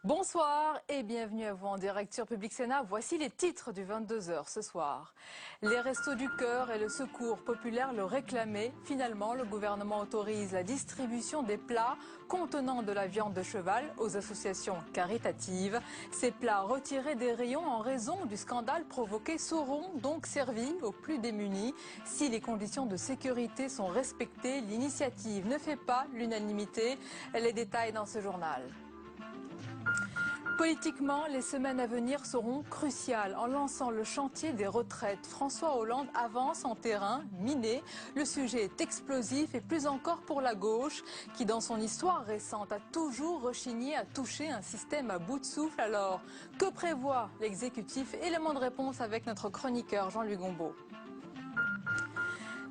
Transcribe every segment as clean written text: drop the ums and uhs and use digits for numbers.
Bonsoir et bienvenue à vous en direct sur Public Sénat. Voici les titres du 22h ce soir. Les Restos du Cœur et le Secours populaire le réclamaient. Finalement, le gouvernement autorise la distribution des plats contenant de la viande de cheval aux associations caritatives. Ces plats retirés des rayons en raison du scandale provoqué seront donc servis aux plus démunis. Si les conditions de sécurité sont respectées, l'initiative ne fait pas l'unanimité. Les détails dans ce journal. Politiquement, les semaines à venir seront cruciales. En lançant le chantier des retraites, François Hollande avance en terrain miné. Le sujet est explosif et plus encore pour la gauche, qui dans son histoire récente a toujours rechigné à toucher un système à bout de souffle. Alors, que prévoit l'exécutif? Élément de réponse avec notre chroniqueur Jean-Louis Gombaud.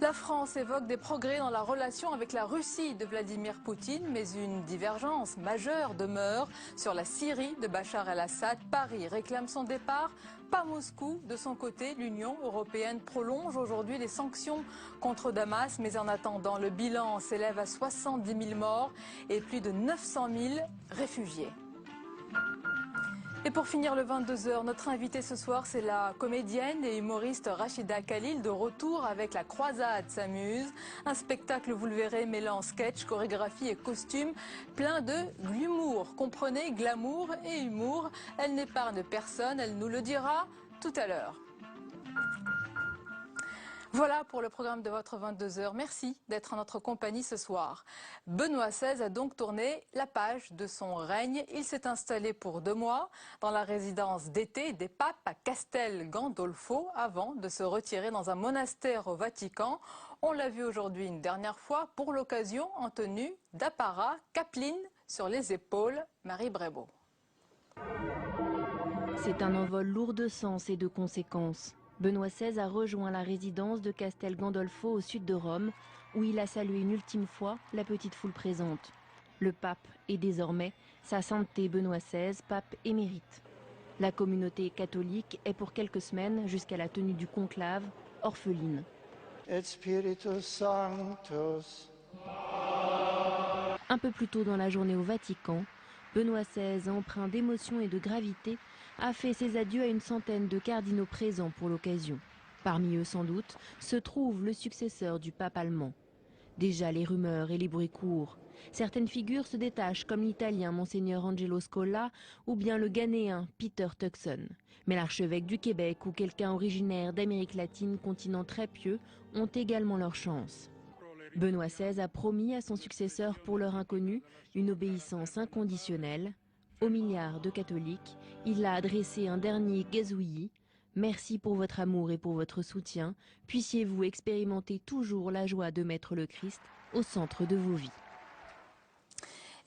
La France évoque des progrès dans la relation avec la Russie de Vladimir Poutine, mais une divergence majeure demeure sur la Syrie de Bachar el-Assad. Paris réclame son départ, pas Moscou. De son côté, l'Union européenne prolonge aujourd'hui les sanctions contre Damas, mais en attendant, le bilan s'élève à 70 000 morts et plus de 900 000 réfugiés. Et pour finir le 22h, notre invitée ce soir, c'est la comédienne et humoriste Rachida Khalil, de retour avec La Croisade s'amuse. Un spectacle, vous le verrez, mêlant sketch, chorégraphie et costume, plein de l'humour. Comprenez, glamour et humour. Elle n'épargne personne, elle nous le dira tout à l'heure. Voilà pour le programme de votre 22h. Merci d'être en notre compagnie ce soir. Benoît XVI a donc tourné la page de son règne. Il s'est installé pour 2 mois dans la résidence d'été des papes à Castel Gandolfo avant de se retirer dans un monastère au Vatican. On l'a vu aujourd'hui une dernière fois, pour l'occasion en tenue d'apparat, capeline sur les épaules. Marie Brébeau. C'est un envol lourd de sens et de conséquences. Benoît XVI a rejoint la résidence de Castel Gandolfo au sud de Rome, où il a salué une ultime fois la petite foule présente. Le pape est désormais sa sainteté Benoît XVI, pape émérite. La communauté catholique est pour quelques semaines, jusqu'à la tenue du conclave, orpheline. Et Spiritus Sanctus. Un peu plus tôt dans la journée au Vatican, Benoît XVI, empreint d'émotion et de gravité, a fait ses adieux à une centaine de cardinaux présents pour l'occasion. Parmi eux, sans doute, se trouve le successeur du pape allemand. Déjà, les rumeurs et les bruits courent. Certaines figures se détachent, comme l'italien Monseigneur Angelo Scola ou bien le ghanéen Peter Turkson. Mais l'archevêque du Québec ou quelqu'un originaire d'Amérique latine, continent très pieux, ont également leur chance. Benoît XVI a promis à son successeur, pour l'heure inconnue, une obéissance inconditionnelle. Aux milliards de catholiques, il a adressé un dernier gazouillis. Merci pour votre amour et pour votre soutien. Puissiez-vous expérimenter toujours la joie de mettre le Christ au centre de vos vies.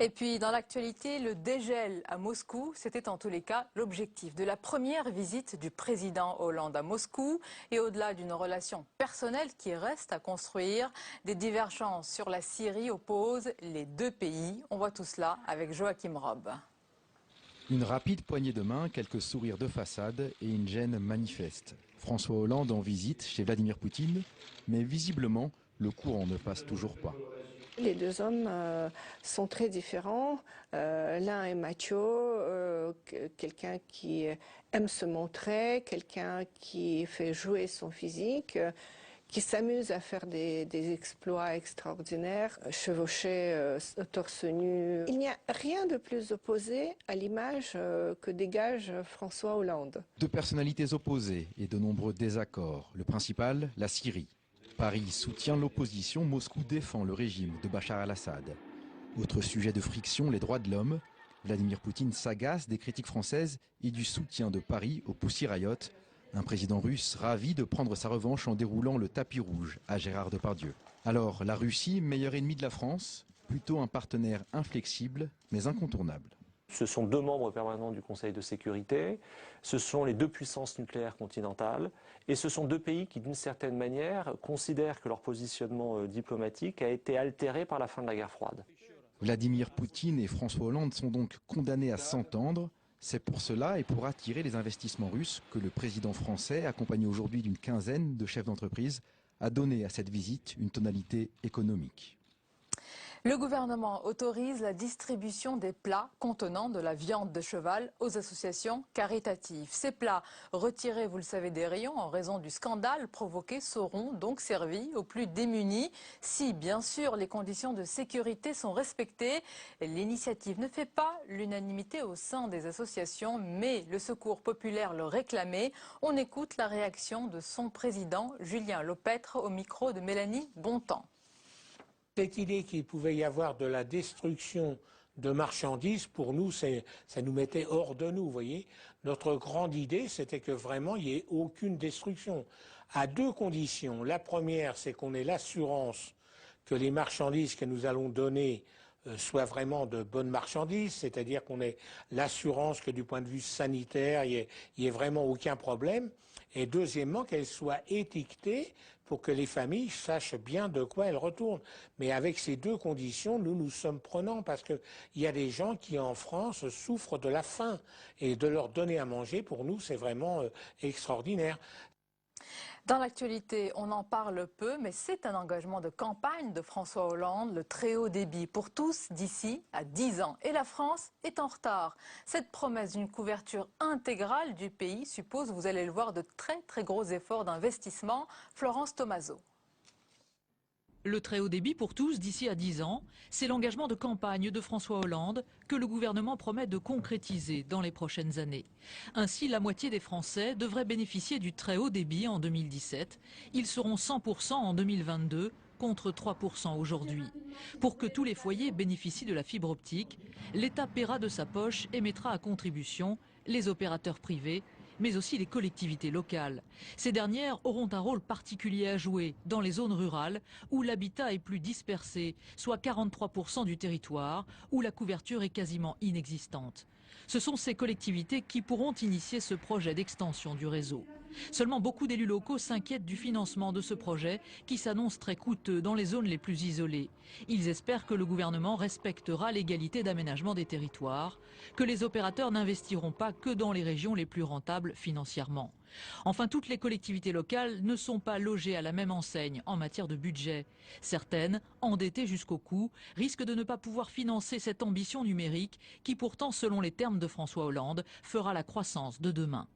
Et puis, dans l'actualité, le dégel à Moscou, c'était en tous les cas l'objectif de la première visite du président Hollande à Moscou. Et au-delà d'une relation personnelle qui reste à construire, des divergences sur la Syrie opposent les deux pays. On voit tout cela avec Joachim Robb. Une rapide poignée de main, quelques sourires de façade et une gêne manifeste. François Hollande en visite chez Vladimir Poutine, mais visiblement, le courant ne passe toujours pas. Les deux hommes sont très différents. L'un est macho, quelqu'un qui aime se montrer, quelqu'un qui fait jouer son physique, qui s'amuse à faire des exploits extraordinaires, chevaucher torse nu. Il n'y a rien de plus opposé à l'image que dégage François Hollande. Deux personnalités opposées et de nombreux désaccords. Le principal, la Syrie. Paris soutient l'opposition, Moscou défend le régime de Bachar el-Assad. Autre sujet de friction, les droits de l'homme. Vladimir Poutine s'agace des critiques françaises et du soutien de Paris au Pussy Riot. Un président russe ravi de prendre sa revanche en déroulant le tapis rouge à Gérard Depardieu. Alors, la Russie, meilleur ennemi de la France, plutôt un partenaire inflexible mais incontournable. Ce sont 2 membres permanents du Conseil de sécurité, ce sont les 2 puissances nucléaires continentales, et ce sont 2 pays qui, d'une certaine manière, considèrent que leur positionnement diplomatique a été altéré par la fin de la guerre froide. Vladimir Poutine et François Hollande sont donc condamnés à s'entendre. C'est pour cela et pour attirer les investissements russes que le président français, accompagné aujourd'hui d'une quinzaine de chefs d'entreprise, a donné à cette visite une tonalité économique. Le gouvernement autorise la distribution des plats contenant de la viande de cheval aux associations caritatives. Ces plats retirés, vous le savez, des rayons en raison du scandale provoqué seront donc servis aux plus démunis si, bien sûr, les conditions de sécurité sont respectées. L'initiative ne fait pas l'unanimité au sein des associations, mais le Secours populaire le réclamait. On écoute la réaction de son président, Julien Lopêtre, au micro de Mélanie Bontemps. Cette idée qu'il pouvait y avoir de la destruction de marchandises, pour nous, ça nous mettait hors de nous, vous voyez. Notre grande idée, c'était que vraiment, il n'y ait aucune destruction. À deux conditions. La première, c'est qu'on ait l'assurance que les marchandises que nous allons donner soient vraiment de bonnes marchandises, c'est-à-dire qu'on ait l'assurance que du point de vue sanitaire, il n'y ait vraiment aucun problème. Et deuxièmement, qu'elles soient étiquetées pour que les familles sachent bien de quoi elles retournent. Mais avec ces deux conditions, nous sommes prenants parce qu'il y a des gens qui en France souffrent de la faim. Et de leur donner à manger, pour nous, c'est vraiment extraordinaire. Dans l'actualité, on en parle peu, mais c'est un engagement de campagne de François Hollande, le très haut débit pour tous d'ici à 10 ans. Et la France est en retard. Cette promesse d'une couverture intégrale du pays suppose, vous allez le voir, de très gros efforts d'investissement. Florence Tomaso. Le très haut débit pour tous d'ici à 10 ans, c'est l'engagement de campagne de François Hollande que le gouvernement promet de concrétiser dans les prochaines années. Ainsi, la moitié des Français devraient bénéficier du très haut débit en 2017. Ils seront 100% en 2022 contre 3% aujourd'hui. Pour que tous les foyers bénéficient de la fibre optique, l'État paiera de sa poche et mettra à contribution les opérateurs privés, mais aussi les collectivités locales. Ces dernières auront un rôle particulier à jouer dans les zones rurales où l'habitat est plus dispersé, soit 43% du territoire, où la couverture est quasiment inexistante. Ce sont ces collectivités qui pourront initier ce projet d'extension du réseau. Seulement, beaucoup d'élus locaux s'inquiètent du financement de ce projet qui s'annonce très coûteux dans les zones les plus isolées. Ils espèrent que le gouvernement respectera l'égalité d'aménagement des territoires, que les opérateurs n'investiront pas que dans les régions les plus rentables financièrement. Enfin, toutes les collectivités locales ne sont pas logées à la même enseigne en matière de budget. Certaines, endettées jusqu'au cou, risquent de ne pas pouvoir financer cette ambition numérique qui pourtant, selon les termes de François Hollande, fera la croissance de demain.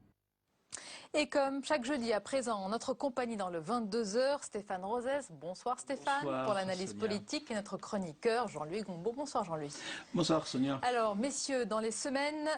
Et comme chaque jeudi à présent, en notre compagnie dans le 22h, Stéphane Rosès. Bonsoir Stéphane, bonsoir, pour l'analyse politique, et notre chroniqueur Jean-Louis Gombaud. Bonsoir Jean-Louis. Bonsoir Sonia. Alors messieurs, dans les semaines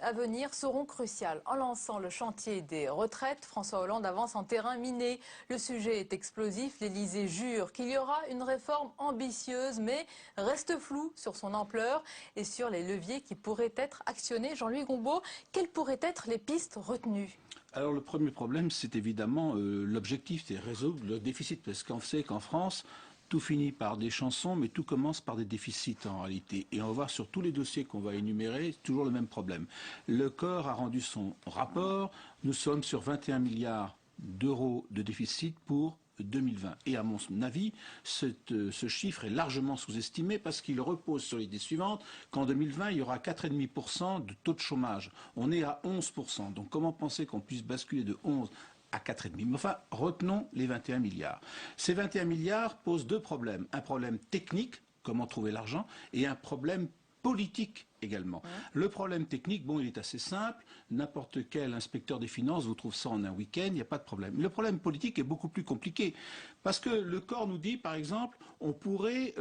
à venir seront cruciales. En lançant le chantier des retraites, François Hollande avance en terrain miné. Le sujet est explosif, l'Élysée jure qu'il y aura une réforme ambitieuse, mais reste flou sur son ampleur et sur les leviers qui pourraient être actionnés. Jean-Louis Gombaud, quelles pourraient être les pistes retenues ? Alors le premier problème, c'est évidemment l'objectif, c'est résoudre le déficit. Parce qu'on sait qu'en France, tout finit par des chansons, mais tout commence par des déficits en réalité. Et on va voir sur tous les dossiers qu'on va énumérer, c'est toujours le même problème. Le COR a rendu son rapport, nous sommes sur 21 milliards d'euros de déficit pour 2020. Et à mon avis, ce chiffre est largement sous-estimé parce qu'il repose sur l'idée suivante qu'en 2020, il y aura 4,5% de taux de chômage. On est à 11%. Donc comment penser qu'on puisse basculer de 11 à 4,5? Mais enfin, retenons les 21 milliards. Ces 21 milliards posent deux problèmes. Un problème technique, comment trouver l'argent, et un problème politique également. Le problème technique, bon, il est assez simple. N'importe quel inspecteur des finances vous trouve ça en un week-end, il n'y a pas de problème. Le problème politique est beaucoup plus compliqué. Parce que le corps nous dit, par exemple, on pourrait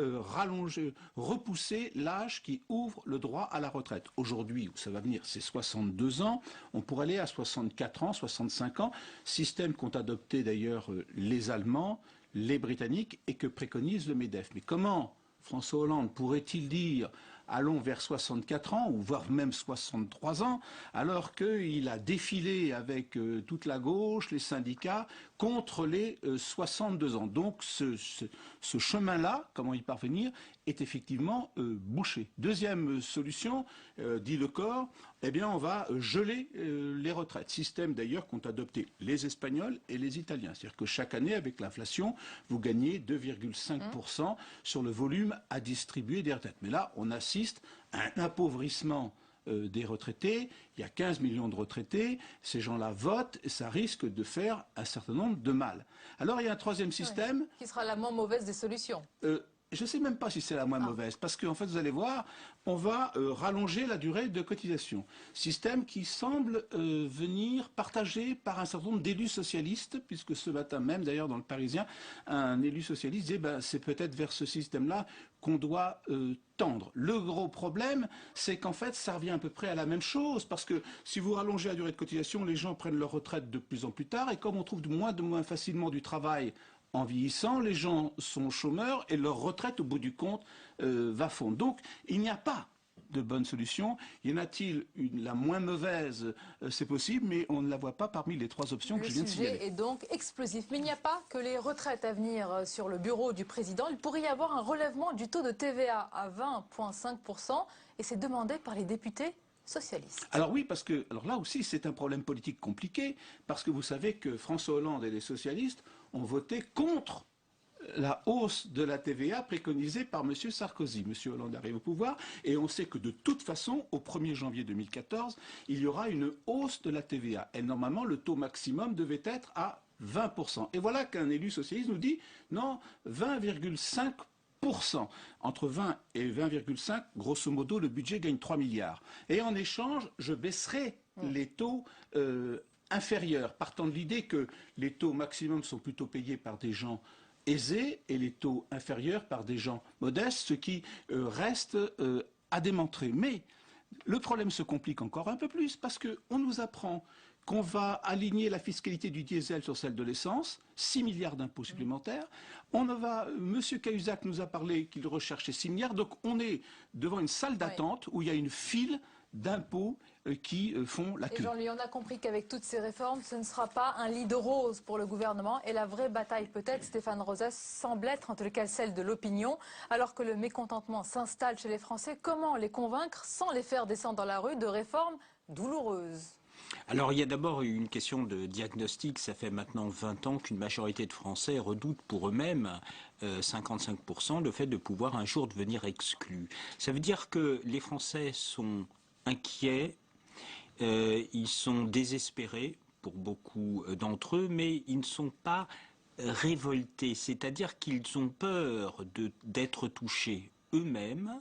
repousser l'âge qui ouvre le droit à la retraite. Aujourd'hui, où ça va venir, c'est 62 ans. On pourrait aller à 64 ans, 65 ans. Système qu'ont adopté d'ailleurs les Allemands, les Britanniques et que préconise le MEDEF. Mais comment François Hollande pourrait-il dire allons vers 64 ans, ou voire même 63 ans, alors qu'il a défilé avec toute la gauche, les syndicats, contre les 62 ans. Donc ce chemin-là, comment y parvenir, est effectivement bouché. Deuxième solution, dit le corps, eh bien on va geler les retraites. Système d'ailleurs qu'ont adopté les Espagnols et les Italiens. C'est-à-dire que chaque année, avec l'inflation, vous gagnez 2,5% sur le volume à distribuer des retraites. Mais là, on assiste à un appauvrissement des retraités. Il y a 15 millions de retraités. Ces gens-là votent et ça risque de faire un certain nombre de mal. Alors il y a un troisième système. Qui sera la moins mauvaise des solutions. je ne sais même pas si c'est la moins mauvaise, parce qu'en fait, vous allez voir, on va rallonger la durée de cotisation. Système qui semble venir partagé par un certain nombre d'élus socialistes, puisque ce matin même, d'ailleurs, dans le Parisien, un élu socialiste disait c'est peut-être vers ce système-là qu'on doit tendre. Le gros problème, c'est qu'en fait, ça revient à peu près à la même chose, parce que si vous rallongez la durée de cotisation, les gens prennent leur retraite de plus en plus tard, et comme on trouve de moins facilement du travail en vieillissant, les gens sont chômeurs et leur retraite, au bout du compte, va fondre. Donc, il n'y a pas de bonne solution. Y en a-t-il la moins mauvaise? C'est possible, mais on ne la voit pas parmi les trois options que je viens de signaler. Le sujet est donc explosif. Mais il n'y a pas que les retraites à venir sur le bureau du président. Il pourrait y avoir un relèvement du taux de TVA à 20,5%, et c'est demandé par les députés socialistes. Alors oui, parce que là aussi, c'est un problème politique compliqué, parce que vous savez que François Hollande et les socialistes ont voté contre la hausse de la TVA préconisée par M. Sarkozy. M. Hollande arrive au pouvoir et on sait que de toute façon, au 1er janvier 2014, il y aura une hausse de la TVA. Et normalement, le taux maximum devait être à 20%. Et voilà qu'un élu socialiste nous dit non, 20,5%. Entre 20 et 20,5, grosso modo, le budget gagne 3 milliards. Et en échange, je baisserai les taux inférieurs, partant de l'idée que les taux maximum sont plutôt payés par des gens aisés et les taux inférieurs par des gens modestes, ce qui reste à démontrer. Mais le problème se complique encore un peu plus parce qu'on nous apprend qu'on va aligner la fiscalité du diesel sur celle de l'essence, 6 milliards d'impôts supplémentaires. M. Cahuzac nous a parlé qu'il recherchait 6 milliards, donc on est devant une salle d'attente où il y a une file d'impôts qui font la queue. Et Jean-Louis, on a compris qu'avec toutes ces réformes, ce ne sera pas un lit de rose pour le gouvernement. Et la vraie bataille, peut-être, Stéphane Rosas, semble être en tout cas celle de l'opinion. Alors que le mécontentement s'installe chez les Français, comment les convaincre sans les faire descendre dans la rue de réformes douloureuses? Alors il y a d'abord une question de diagnostic. Ça fait maintenant 20 ans qu'une majorité de Français redoutent pour eux-mêmes 55% le fait de pouvoir un jour devenir exclus. Ça veut dire que les Français sont inquiets, ils sont désespérés pour beaucoup d'entre eux, mais ils ne sont pas révoltés, c'est-à-dire qu'ils ont peur d'être touchés eux-mêmes.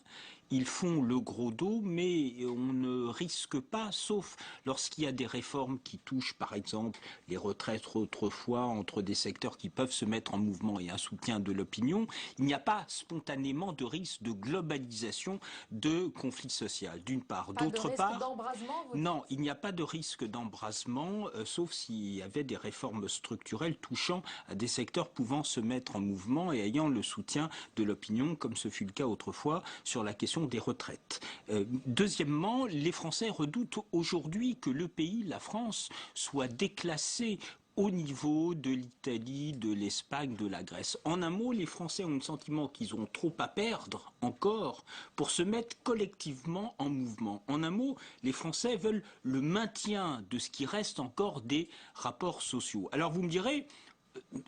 Ils font le gros dos, mais on ne risque pas, sauf lorsqu'il y a des réformes qui touchent, par exemple, les retraites autrefois, entre des secteurs qui peuvent se mettre en mouvement et un soutien de l'opinion. Il n'y a pas spontanément de risque de globalisation de conflit social, d'une part. D'autre part, non, il n'y a pas de risque d'embrasement, sauf s'il y avait des réformes structurelles touchant à des secteurs pouvant se mettre en mouvement et ayant le soutien de l'opinion, comme ce fut le cas autrefois sur la question des retraites. Deuxièmement, les Français redoutent aujourd'hui que le pays, la France, soit déclassé au niveau de l'Italie, de l'Espagne, de la Grèce. En un mot, les Français ont le sentiment qu'ils ont trop à perdre encore pour se mettre collectivement en mouvement. En un mot, les Français veulent le maintien de ce qui reste encore des rapports sociaux. Alors vous me direz,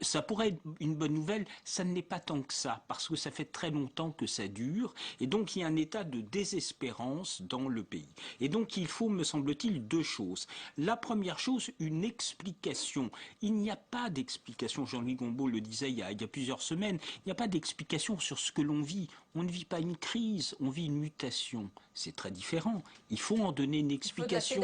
ça pourrait être une bonne nouvelle, ça ne l'est pas tant que ça, parce que ça fait très longtemps que ça dure, et donc il y a un état de désespérance dans le pays. Et donc il faut, me semble-t-il, deux choses. La première chose, une explication. Il n'y a pas d'explication, Jean-Louis Gombault le disait il y a plusieurs semaines, il n'y a pas d'explication sur ce que l'on vit. On ne vit pas une crise, on vit une mutation. C'est très différent. Il faut en donner une explication.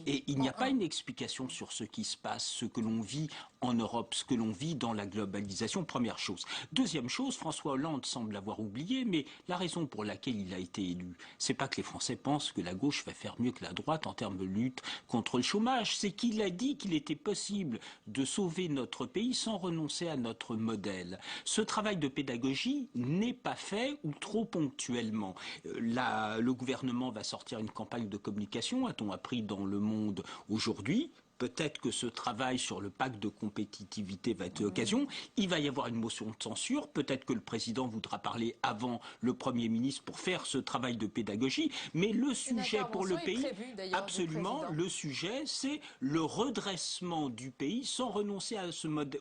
Et il n'y a pas une explication sur ce qui se passe, ce que l'on vit en Europe, ce que l'on vit dans la globalisation, première chose. Deuxième chose, François Hollande semble avoir oublié, mais la raison pour laquelle il a été élu, c'est pas que les Français pensent que la gauche va faire mieux que la droite en termes de lutte contre le chômage, c'est qu'il a dit qu'il était possible de sauver notre pays sans renoncer à notre modèle. Ce travail de pédagogie n'est pas fait ou trop ponctuellement. Le gouvernement va sortir une campagne de communication, a-t-on appris dans Le Monde aujourd'hui. Peut-être que ce travail sur le pacte de compétitivité va être l'occasion. Il va y avoir une motion de censure. Peut-être que le président voudra parler avant le Premier ministre pour faire ce travail de pédagogie. Mais le sujet pour le pays, absolument, le sujet, c'est le redressement du pays sans renoncer à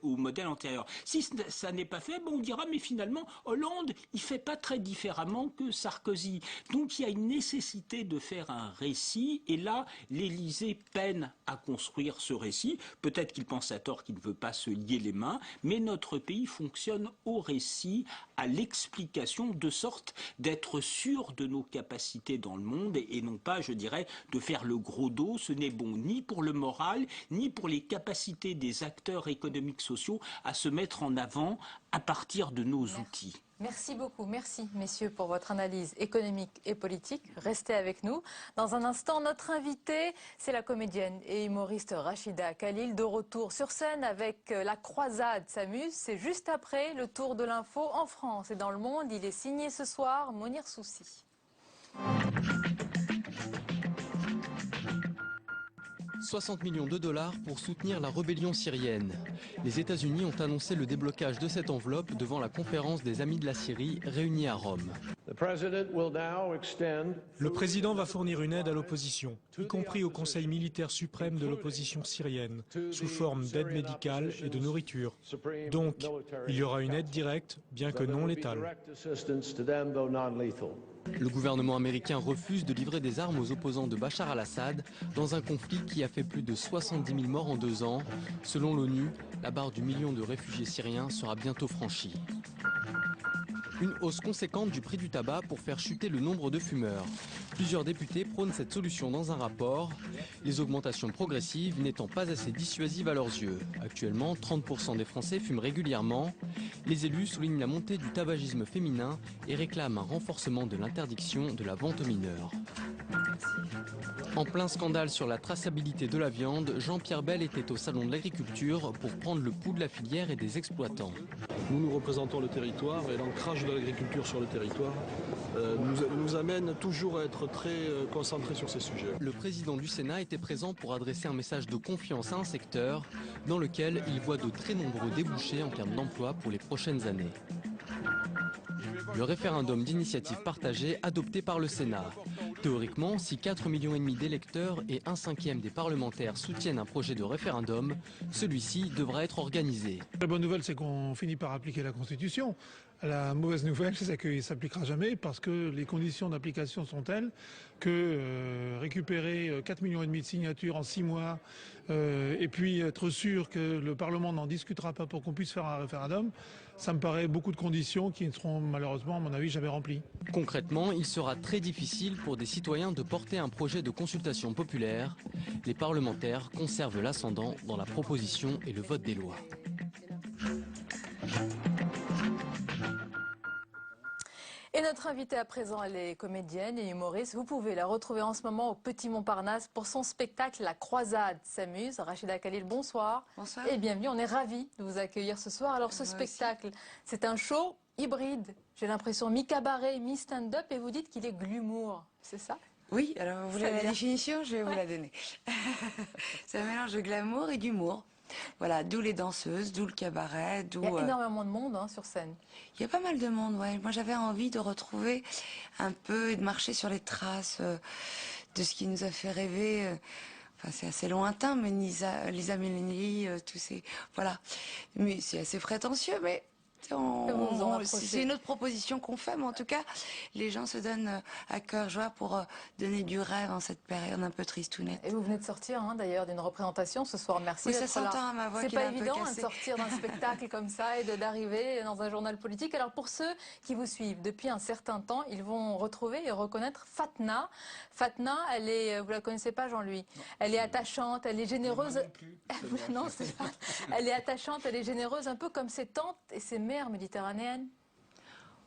au modèle antérieur. Si ça n'est pas fait, bon, on dira, mais finalement, Hollande, il ne fait pas très différemment que Sarkozy. Donc il y a une nécessité de faire un récit. Et là, l'Élysée peine à construire construire ce récit. Peut-être qu'il pense à tort qu'il ne veut pas se lier les mains, mais notre pays fonctionne au récit, à l'explication, de sorte d'être sûr de nos capacités dans le monde et non pas, je dirais, de faire le gros dos. Ce n'est bon ni pour le moral, ni pour les capacités des acteurs économiques sociaux à se mettre en avant à partir de nos outils. Merci beaucoup, merci messieurs pour votre analyse économique et politique. Restez avec nous. Dans un instant, notre invitée, c'est la comédienne et humoriste Rachida Khalil, de retour sur scène avec La Croisade s'amuse. C'est juste après le tour de l'info en France et dans le monde. Il est signé ce soir, Monir Soussi. 60 millions de dollars pour soutenir la rébellion syrienne. Les États-Unis ont annoncé le déblocage de cette enveloppe devant la conférence des Amis de la Syrie réunie à Rome. Le président va fournir une aide à l'opposition, y compris au Conseil militaire suprême de l'opposition syrienne, sous forme d'aide médicale et de nourriture. Donc, il y aura une aide directe, bien que non létale. Le gouvernement américain refuse de livrer des armes aux opposants de Bachar al-Assad dans un conflit qui a fait plus de 70 000 morts en 2 ans. Selon l'ONU, la barre du million de réfugiés syriens sera bientôt franchie. Une hausse conséquente du prix du tabac pour faire chuter le nombre de fumeurs. Plusieurs députés prônent cette solution dans un rapport, les augmentations progressives n'étant pas assez dissuasives à leurs yeux. Actuellement, 30% des Français fument régulièrement. Les élus soulignent la montée du tabagisme féminin et réclament un renforcement de l'interdiction de la vente aux mineurs. En plein scandale sur la traçabilité de la viande, Jean-Pierre Bel était au Salon de l'Agriculture pour prendre le pouls de la filière et des exploitants. Nous représentons le territoire et l'ancrage de l'agriculture sur le territoire nous amène toujours à être très concentrés sur ces sujets. Le président du Sénat était présent pour adresser un message de confiance à un secteur dans lequel il voit de très nombreux débouchés en termes d'emploi pour les prochaines années. Le référendum d'initiative partagée adopté par le Sénat. Théoriquement, si 4,5 millions d'électeurs et 1/5 des parlementaires soutiennent un projet de référendum, celui-ci devra être organisé. La bonne nouvelle, c'est qu'on finit par appliquer la Constitution. La mauvaise nouvelle, c'est qu'il ne s'appliquera jamais parce que les conditions d'application sont telles que récupérer 4,5 millions de signatures en 6 mois et puis être sûr que le Parlement n'en discutera pas pour qu'on puisse faire un référendum, ça me paraît beaucoup de conditions qui ne seront malheureusement, à mon avis, jamais remplies. Concrètement, il sera très difficile pour des citoyens de porter un projet de consultation populaire. Les parlementaires conservent l'ascendant dans la proposition et le vote des lois. Et notre invitée à présent, elle est comédienne et humoriste. Vous pouvez la retrouver en ce moment au Petit Montparnasse pour son spectacle La Croisade s'amuse. Rachida Khalil, bonsoir. Bonsoir. Et bienvenue, on est ravis de vous accueillir ce soir. Alors ce spectacle, c'est un show hybride. J'ai l'impression mi-cabaret, mi-stand-up et vous dites qu'il est glumour, c'est ça? Oui, alors vous voulez la définition, je vais vous la donner. C'est un mélange de glamour et d'humour. Voilà, d'où les danseuses, d'où le cabaret, d'où... Il y a énormément de monde sur scène. Il y a pas mal de monde, ouais. Moi, j'avais envie de retrouver un peu et de marcher sur les traces de ce qui nous a fait rêver. Enfin, c'est assez lointain, mais Lisa Minnelli, tous ces... Voilà. Mais c'est assez prétentieux, mais... C'est une autre proposition qu'on fait, mais en tout cas, les gens se donnent à cœur joie pour donner du rêve en cette période un peu tristounette. Et vous venez de sortir d'ailleurs d'une représentation ce soir, merci d'être là. Ça s'entend à ma voix. C'est pas évident de sortir d'un spectacle comme ça et d'arriver dans un journal politique. Alors pour ceux qui vous suivent depuis un certain temps, ils vont retrouver et reconnaître Fatna. Fatna, elle est, vous la connaissez pas Jean-Louis, elle est attachante, elle est généreuse. Non, c'est pas. Elle est attachante, elle est généreuse, un peu comme ses tantes et ses mères méditerranéenne.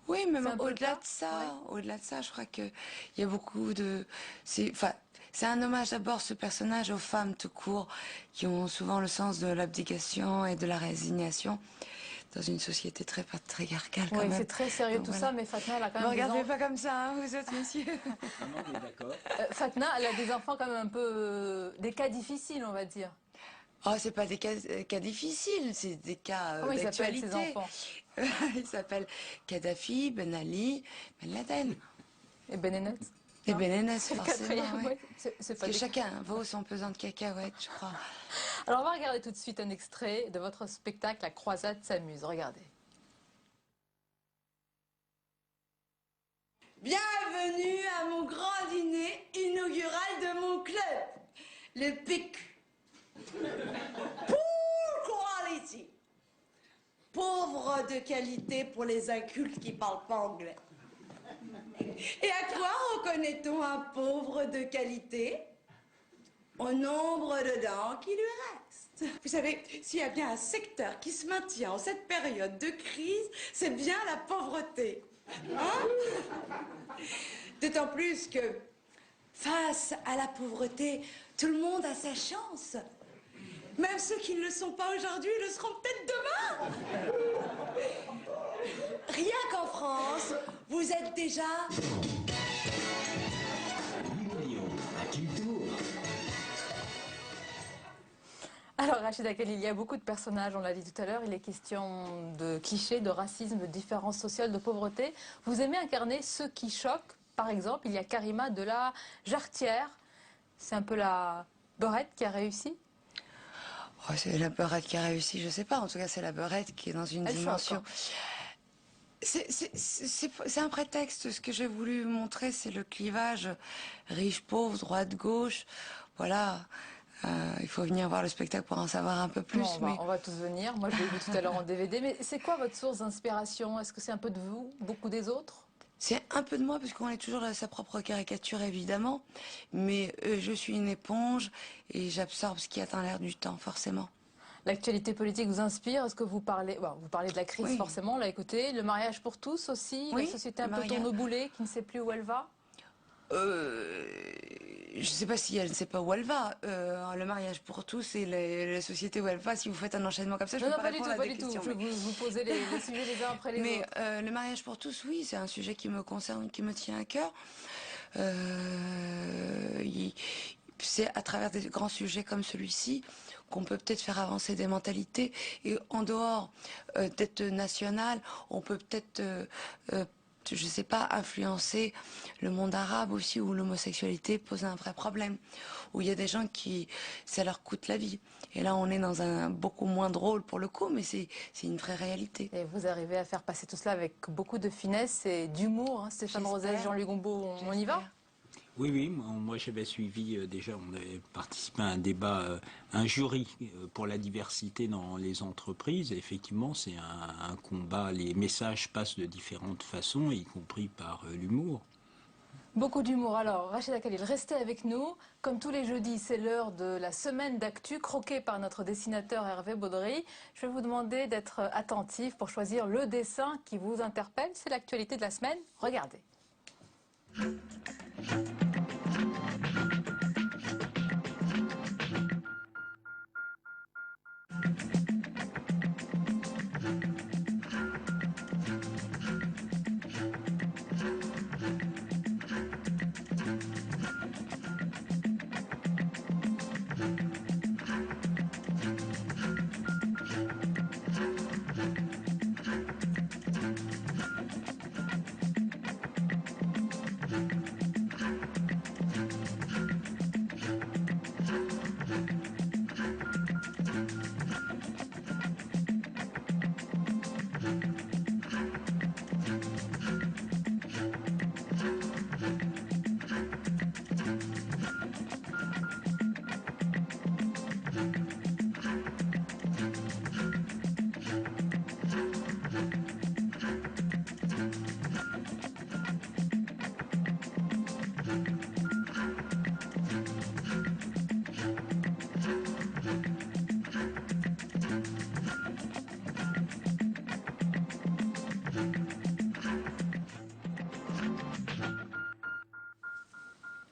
Oui, mais au-delà de ça, je crois qu'il y a beaucoup de... C'est un hommage d'abord, ce personnage, aux femmes tout court, qui ont souvent le sens de l'abdication et de la résignation dans une société très patriarcale. Oui, c'est très sérieux tout ça, mais Fatna, elle a quand même... Ne regardez pas comme ça, vous autres, monsieur. Non, mais d'accord. Fatna, elle a des enfants quand même un peu... des cas difficiles, on va dire. Oh, c'est pas des cas difficiles, c'est des cas d'actualité. Comment ils s'appellent, ces enfants? Ils s'appellent Kadhafi, Ben Ali, Ben Laden. Et Benenet. Et Benenet, forcément. Ouais. Parce que chacun vaut son pesant de cacahuètes, je crois. Alors, on va regarder tout de suite un extrait de votre spectacle La Croisade s'amuse. Regardez. Bienvenue à mon grand dîner inaugural de mon club, le PIC. Poor quality. Pauvre de qualité pour les incultes qui parlent pas anglais. Et à quoi reconnaît-on un pauvre de qualité? Au nombre de dents qui lui restent. Vous savez, s'il y a bien un secteur qui se maintient en cette période de crise, c'est bien la pauvreté. Hein? D'autant plus que, face à la pauvreté, tout le monde a sa chance. Même ceux qui ne le sont pas aujourd'hui le seront peut-être demain. Rien qu'en France, vous êtes déjà... Alors Rachida Khalil, il y a beaucoup de personnages, on l'a dit tout à l'heure, il est question de clichés, de racisme, de différences sociales, de pauvreté. Vous aimez incarner ceux qui choquent. Par exemple, il y a Karima de la Jarretière. C'est un peu la beurette qui a réussi. Oh, c'est la beurette qui a réussi, je sais pas. En tout cas, c'est la beurette qui est dans une dimension... C'est un prétexte. Ce que j'ai voulu montrer, c'est le clivage riche-pauvre, droite-gauche. Voilà. Il faut venir voir le spectacle pour en savoir un peu plus. On va tous venir. Moi, je l'ai vu tout à l'heure en DVD. Mais c'est quoi votre source d'inspiration? Est-ce que c'est un peu de vous, beaucoup des autres? C'est un peu de moi, parce qu'on est toujours dans sa propre caricature, évidemment. Mais je suis une éponge et j'absorbe ce qui atteint l'air du temps, forcément. L'actualité politique vous inspire? Est-ce que vous parlez... Bon, vous parlez de la crise, forcément, on l'a écouté. Le mariage pour tous aussi? La société un peu tourne au boulet, qui ne sait plus où elle va? Je ne sais pas si elle ne sait pas où elle va. Le mariage pour tous et la société où elle va, si vous faites un enchaînement comme ça, je ne peux pas répondre à des questions. Je vais vous poser les sujets les uns après les autres. Mais le mariage pour tous, oui, c'est un sujet qui me concerne, qui me tient à cœur. C'est à travers des grands sujets comme celui-ci qu'on peut peut-être faire avancer des mentalités. Et en dehors d'être national, on peut peut-être... je sais pas, influencer le monde arabe aussi, où l'homosexualité pose un vrai problème, où il y a des gens qui, ça leur coûte la vie. Et là, on est dans un beaucoup moins drôle pour le coup, mais c'est une vraie réalité. Et vous arrivez à faire passer tout cela avec beaucoup de finesse et d'humour, hein, Stéphane Rosel, Jean-Luc Gombault, on y va? Oui, moi j'avais suivi, déjà on avait participé à un débat, un jury pour la diversité dans les entreprises. Et effectivement, c'est un combat, les messages passent de différentes façons, y compris par l'humour. Beaucoup d'humour. Alors, Rachida Khalil, restez avec nous. Comme tous les jeudis, c'est l'heure de la semaine d'actu, croquée par notre dessinateur Hervé Baudry. Je vais vous demander d'être attentif pour choisir le dessin qui vous interpelle. C'est l'actualité de la semaine. Regardez.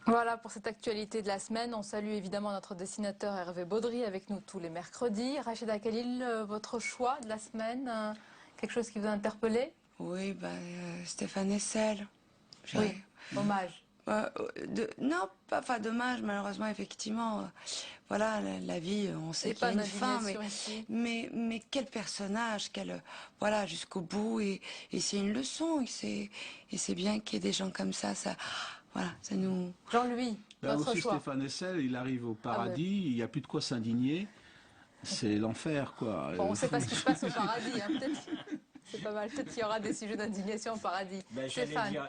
Voilà pour cette actualité de la semaine. On salue évidemment notre dessinateur Hervé Baudry avec nous tous les mercredis. Rachida Khalil, votre choix de la semaine, quelque chose qui vous a interpellé? Oui, Stéphane Hessel. Oui, hommage. Non, pas dommage, malheureusement, effectivement. Voilà, la vie, on sait qu'il y a une fin, mais quel personnage, voilà, jusqu'au bout, et c'est une leçon, et c'est bien qu'il y ait des gens comme ça. Voilà, ça nous... Jean-Louis, votre aussi, choix. Stéphane Hessel, il arrive au paradis, il n'y a plus de quoi s'indigner. C'est l'enfer, quoi. Bon, on ne sait pas ce qui se passe au paradis, hein, peut-être. pas mal. Peut-être qu'il y aura des sujets d'indignation au paradis.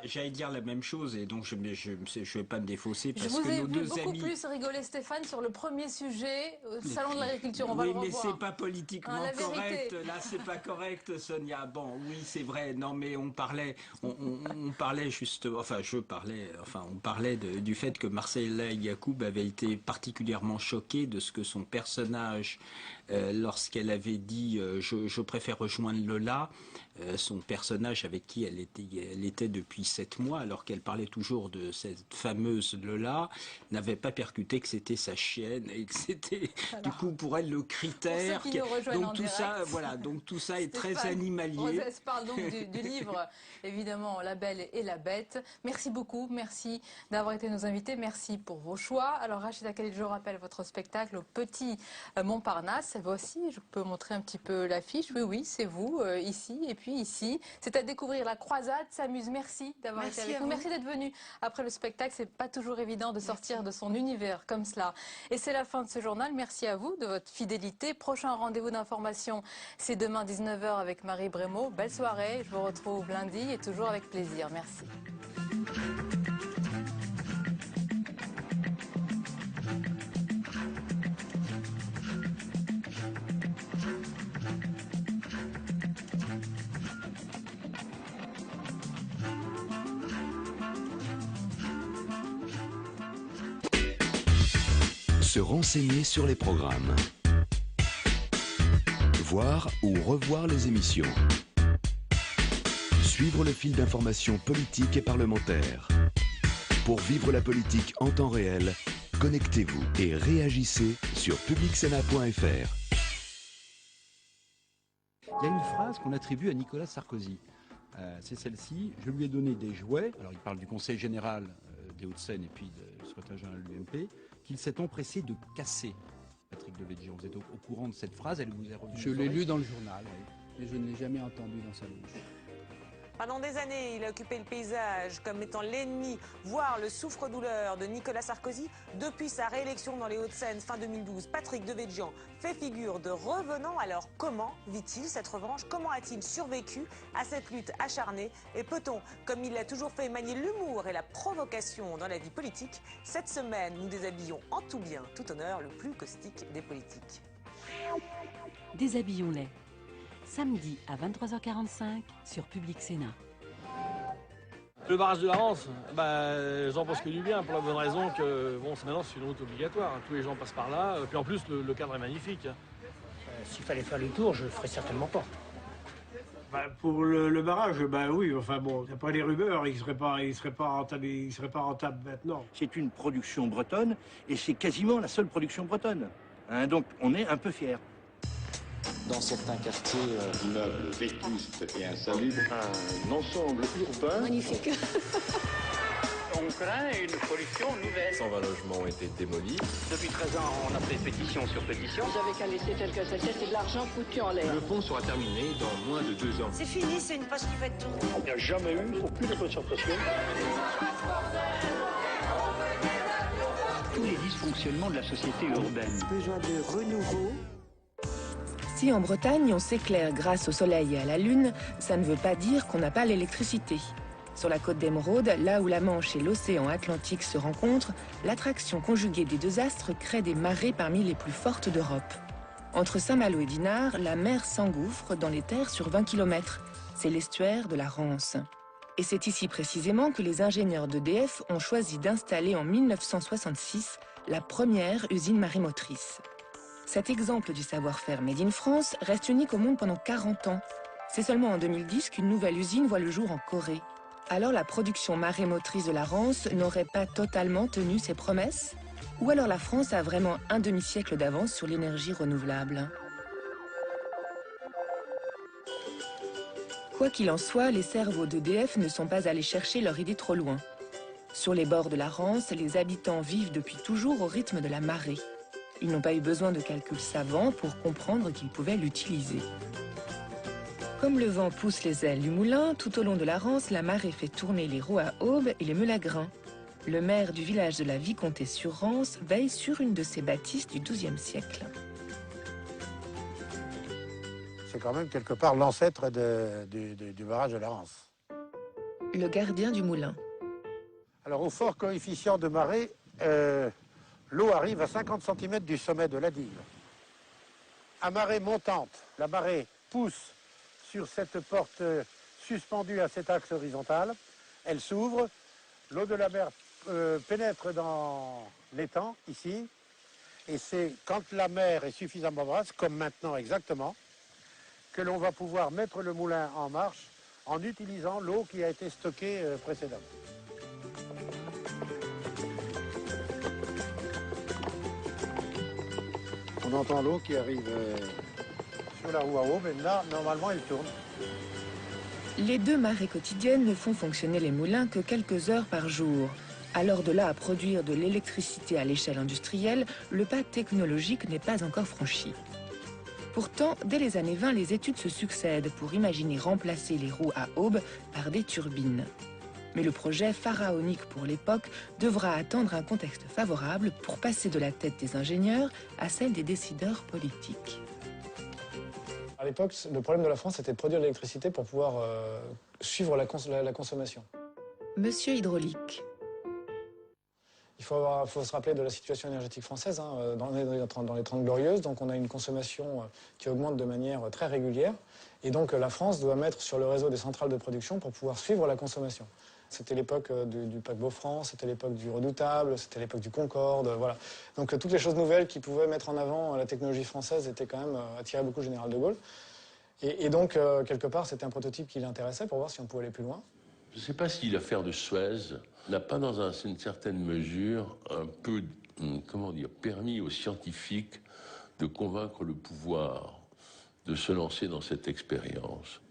J'allais dire la même chose, et donc je vais pas me défausser parce je vous que ai nos vu deux beaucoup amis... plus rigoler, Stéphane, sur le premier sujet, au Salon de l'Agriculture. On va le revoir. Oui, mais c'est pas politiquement correct. Là, c'est pas correct, Sonia. Bon, oui, c'est vrai. Non, mais on parlait juste... on parlait du fait que Marcella Yacoub avait été particulièrement choquée de ce que son personnage, lorsqu'elle avait dit je préfère rejoindre Lola, son personnage avec qui elle était depuis 7 mois, alors qu'elle parlait toujours de cette fameuse Lola, n'avait pas percuté que c'était sa chienne et que c'était du coup pour elle le critère. Donc tout ça est très animalier. Rosès parle donc du livre, évidemment, La Belle et la Bête. Merci beaucoup, merci d'avoir été nos invités, merci pour vos choix. Alors Rachida Khalid, je rappelle votre spectacle au Petit Montparnasse. Voici, je peux montrer un petit peu l'affiche. Oui, c'est vous, ici, et puis ici. C'est à découvrir. La croisade s'amuse. Merci d'avoir été avec nous. Merci d'être venu après le spectacle. C'est pas toujours évident de sortir de son univers comme cela. Et c'est la fin de ce journal. Merci à vous de votre fidélité. Prochain rendez-vous d'information, c'est demain 19h avec Marie Brémaud. Belle soirée. Je vous retrouve lundi et toujours avec plaisir. Merci. Se renseigner sur les programmes. Voir ou revoir les émissions. Suivre le fil d'information politique et parlementaire. Pour vivre la politique en temps réel, connectez-vous et réagissez sur publicsénat.fr. Il y a une phrase qu'on attribue à Nicolas Sarkozy. C'est celle-ci. Je lui ai donné des jouets. Alors il parle du Conseil général des Hauts-de-Seine et puis du secrétaire général de l'UMP, qu'il s'est empressé de casser. Patrick Devedjian, vous êtes au courant de cette phrase, elle vous est revenue? Je l'ai lu dans le journal, oui, mais je ne l'ai jamais entendu dans sa bouche. Pendant des années, il a occupé le paysage comme étant l'ennemi, voire le souffre-douleur de Nicolas Sarkozy. Depuis sa réélection dans les Hauts-de-Seine fin 2012, Patrick Devedjian fait figure de revenant. Alors comment vit-il cette revanche? Comment a-t-il survécu à cette lutte acharnée? Et peut-on, comme il l'a toujours fait, manier l'humour et la provocation dans la vie politique? Cette semaine, nous déshabillons en tout bien, tout honneur, le plus caustique des politiques. Déshabillons-les. Samedi à 23h45 sur Public Sénat. Le barrage de la Rance, j'en pense que du bien, pour la bonne raison que maintenant c'est une route obligatoire. Tous les gens passent par là, puis en plus le cadre est magnifique. S'il fallait faire le tour, je le ferais certainement pas. Pour le barrage, oui, enfin bon, d'après les rumeurs, il serait pas rentable maintenant. C'est une production bretonne et c'est quasiment la seule production bretonne. Donc on est un peu fiers. Dans certains quartiers, immeubles vétustes et insalubres, un ensemble urbain magnifique. On craint une pollution nouvelle. 120 logements ont été démolis. Depuis 13 ans, on a fait pétition sur pétition. Vous avez qu'à laisser tel que c'était, c'est de l'argent foutu en l'air. Le pont sera terminé dans moins de 2 ans. C'est fini, c'est une poche qui va être tournée. Il n'y a jamais eu aucune concertation. Tous les dysfonctionnements de la société urbaine. Besoin de renouveau. Si en Bretagne on s'éclaire grâce au soleil et à la lune, ça ne veut pas dire qu'on n'a pas l'électricité. Sur la côte d'Émeraude, là où la Manche et l'océan Atlantique se rencontrent, l'attraction conjuguée des deux astres crée des marées parmi les plus fortes d'Europe. Entre Saint-Malo et Dinard, la mer s'engouffre dans les terres sur 20 km. C'est l'estuaire de la Rance. Et c'est ici précisément que les ingénieurs d'EDF ont choisi d'installer en 1966 la première usine marémotrice. Cet exemple du savoir-faire made in France reste unique au monde pendant 40 ans. C'est seulement en 2010 qu'une nouvelle usine voit le jour en Corée. Alors la production marémotrice de la Rance n'aurait pas totalement tenu ses promesses? Ou alors la France a vraiment un demi-siècle d'avance sur l'énergie renouvelable? Quoi qu'il en soit, les cerveaux d'EDF ne sont pas allés chercher leur idée trop loin. Sur les bords de la Rance, les habitants vivent depuis toujours au rythme de la marée. Ils n'ont pas eu besoin de calculs savants pour comprendre qu'ils pouvaient l'utiliser. Comme le vent pousse les ailes du moulin, tout au long de la Rance, la marée fait tourner les roues à aube et les meules à grains. Le maire du village de la Vicomté-sur-Rance veille sur une de ces bâtisses du XIIe siècle. C'est quand même quelque part l'ancêtre du barrage de la Rance. Le gardien du moulin. Alors au fort coefficient de marée, l'eau arrive à 50 cm du sommet de la digue. À marée montante, la marée pousse sur cette porte suspendue à cet axe horizontal. Elle s'ouvre, l'eau de la mer pénètre dans l'étang, ici. Et c'est quand la mer est suffisamment basse, comme maintenant exactement, que l'on va pouvoir mettre le moulin en marche en utilisant l'eau qui a été stockée précédemment. On entend l'eau qui arrive sur la roue à eau, mais là, normalement, elle tourne. Les deux marées quotidiennes ne font fonctionner les moulins que quelques heures par jour. Alors de là à produire de l'électricité à l'échelle industrielle, le pas technologique n'est pas encore franchi. Pourtant, dès les années 20, les études se succèdent pour imaginer remplacer les roues à aubes par des turbines. Mais le projet pharaonique pour l'époque devra attendre un contexte favorable pour passer de la tête des ingénieurs à celle des décideurs politiques. À l'époque, le problème de la France, c'était de produire de l'électricité pour pouvoir suivre la consommation. Monsieur Hydraulique. Il faut se rappeler de la situation énergétique française dans les 30 Glorieuses. Donc on a une consommation qui augmente de manière très régulière. Et donc la France doit mettre sur le réseau des centrales de production pour pouvoir suivre la consommation. C'était l'époque du paquebot France, c'était l'époque du Redoutable, c'était l'époque du Concorde, voilà. Donc toutes les choses nouvelles qui pouvaient mettre en avant la technologie française étaient quand même attirées beaucoup le général de Gaulle. Et donc, quelque part, c'était un prototype qui l'intéressait pour voir si on pouvait aller plus loin. Je ne sais pas si l'affaire de Suez n'a pas, dans une certaine mesure, un peu, comment dire, permis aux scientifiques de convaincre le pouvoir de se lancer dans cette expérience.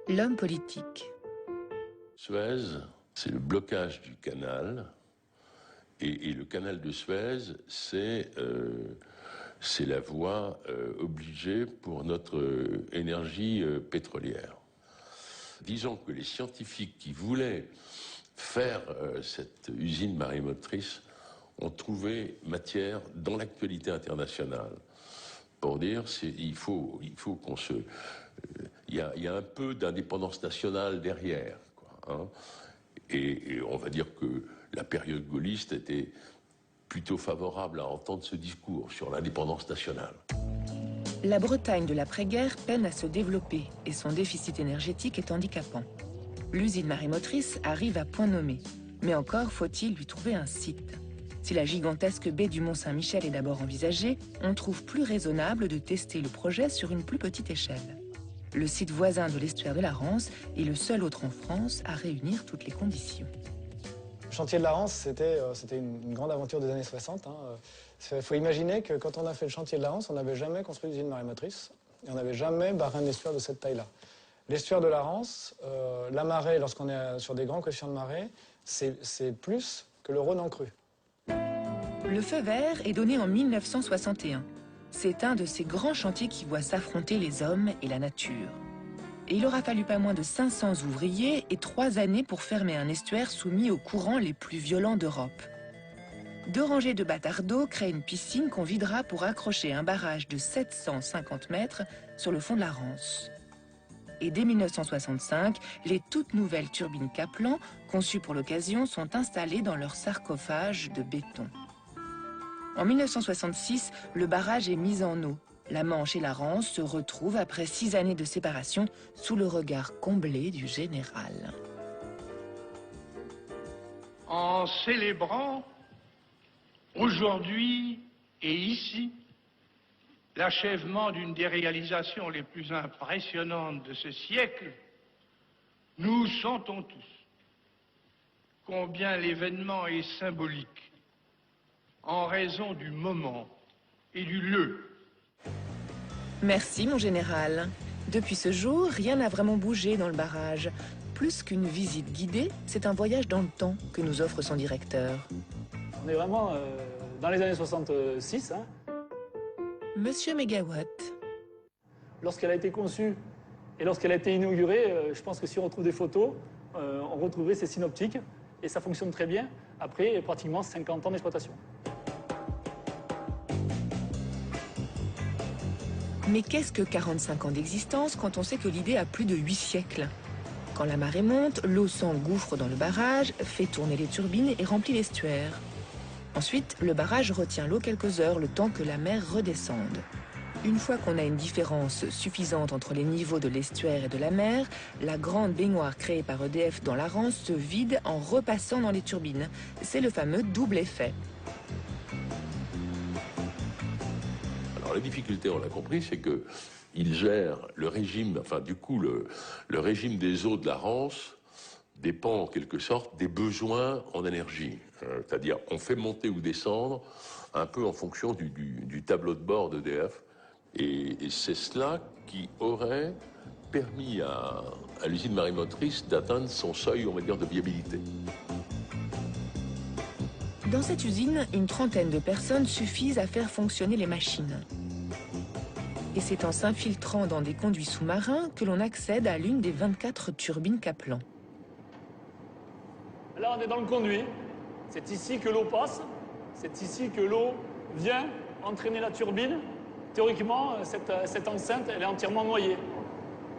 L'homme politique. Suez, c'est le blocage du canal. Et le canal de Suez, c'est la voie obligée pour notre énergie pétrolière. Disons que les scientifiques qui voulaient faire cette usine marémotrice ont trouvé matière dans l'actualité internationale pour dire il faut qu'on se... Il y a un peu d'indépendance nationale derrière, quoi, hein. Et on va dire que la période gaulliste était plutôt favorable à entendre ce discours sur l'indépendance nationale. La Bretagne de l'après-guerre peine à se développer et son déficit énergétique est handicapant. L'usine marémotrice arrive à point nommé, mais encore faut-il lui trouver un site. Si la gigantesque baie du Mont-Saint-Michel est d'abord envisagée, on trouve plus raisonnable de tester le projet sur une plus petite échelle. Le site voisin de l'estuaire de la Rance est le seul autre en France à réunir toutes les conditions. Le chantier de la Rance, c'était une grande aventure des années 60. Il faut imaginer que quand on a fait le chantier de la Rance, on n'avait jamais construit d'usine marémotrice et on n'avait jamais barré un estuaire de cette taille-là. L'estuaire de la Rance, la marée, lorsqu'on est sur des grands coefficients de marée, c'est plus que le Rhône en crue. Le feu vert est donné en 1961. C'est un de ces grands chantiers qui voit s'affronter les hommes et la nature. Et il aura fallu pas moins de 500 ouvriers et 3 années pour fermer un estuaire soumis aux courants les plus violents d'Europe. 2 rangées de bâtards d'eau créent une piscine qu'on videra pour accrocher un barrage de 750 mètres sur le fond de la Rance. Et dès 1965, les toutes nouvelles turbines Kaplan, conçues pour l'occasion, sont installées dans leur sarcophage de béton. En 1966, le barrage est mis en eau. La Manche et la Rance se retrouvent après 6 années de séparation sous le regard comblé du général. En célébrant aujourd'hui et ici l'achèvement d'une des réalisations les plus impressionnantes de ce siècle, nous sentons tous combien l'événement est symbolique en raison du moment et du lieu. Merci, mon général. Depuis ce jour, rien n'a vraiment bougé dans le barrage. Plus qu'une visite guidée, c'est un voyage dans le temps que nous offre son directeur. On est vraiment dans les années 66. Monsieur Mégawatt. Lorsqu'elle a été conçue et lorsqu'elle a été inaugurée, je pense que si on retrouve des photos, on retrouverait ces synoptiques. Et ça fonctionne très bien après pratiquement 50 ans d'exploitation. Mais qu'est-ce que 45 ans d'existence quand on sait que l'idée a plus de 8 siècles? Quand la marée monte, l'eau s'engouffre dans le barrage, fait tourner les turbines et remplit l'estuaire. Ensuite, le barrage retient l'eau quelques heures, le temps que la mer redescende. Une fois qu'on a une différence suffisante entre les niveaux de l'estuaire et de la mer, la grande baignoire créée par EDF dans la Rance se vide en repassant dans les turbines. C'est le fameux double effet. Alors la difficulté, on l'a compris, c'est que il gère le régime, enfin du coup le régime des eaux de la Rance dépend en quelque sorte des besoins en énergie. C'est-à-dire on fait monter ou descendre un peu en fonction du tableau de bord d'EDF. Et c'est cela qui aurait permis à l'usine marémotrice d'atteindre son seuil, on va dire, de viabilité. Dans cette usine, une trentaine de personnes suffisent à faire fonctionner les machines. Et c'est en s'infiltrant dans des conduits sous-marins que l'on accède à l'une des 24 turbines Kaplan. Là, on est dans le conduit. C'est ici que l'eau passe. C'est ici que l'eau vient entraîner la turbine. Théoriquement, cette enceinte, elle est entièrement noyée.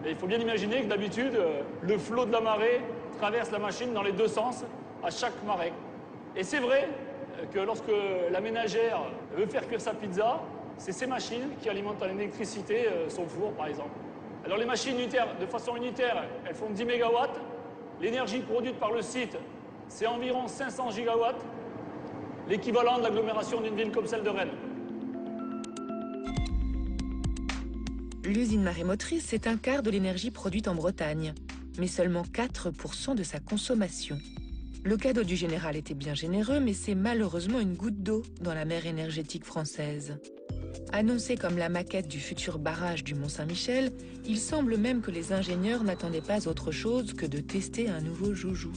Et il faut bien imaginer que d'habitude, le flot de la marée traverse la machine dans les deux sens à chaque marée. Et c'est vrai que lorsque la ménagère veut faire cuire sa pizza, c'est ces machines qui alimentent en électricité son four, par exemple. Alors les machines unitaires, de façon unitaire, elles font 10 MW. L'énergie produite par le site, c'est environ 500 gigawatts, l'équivalent de l'agglomération d'une ville comme celle de Rennes. L'usine marémotrice, c'est un quart de l'énergie produite en Bretagne, mais seulement 4% de sa consommation. Le cadeau du général était bien généreux, mais c'est malheureusement une goutte d'eau dans la mer énergétique française. Annoncé comme la maquette du futur barrage du Mont-Saint-Michel, il semble même que les ingénieurs n'attendaient pas autre chose que de tester un nouveau joujou.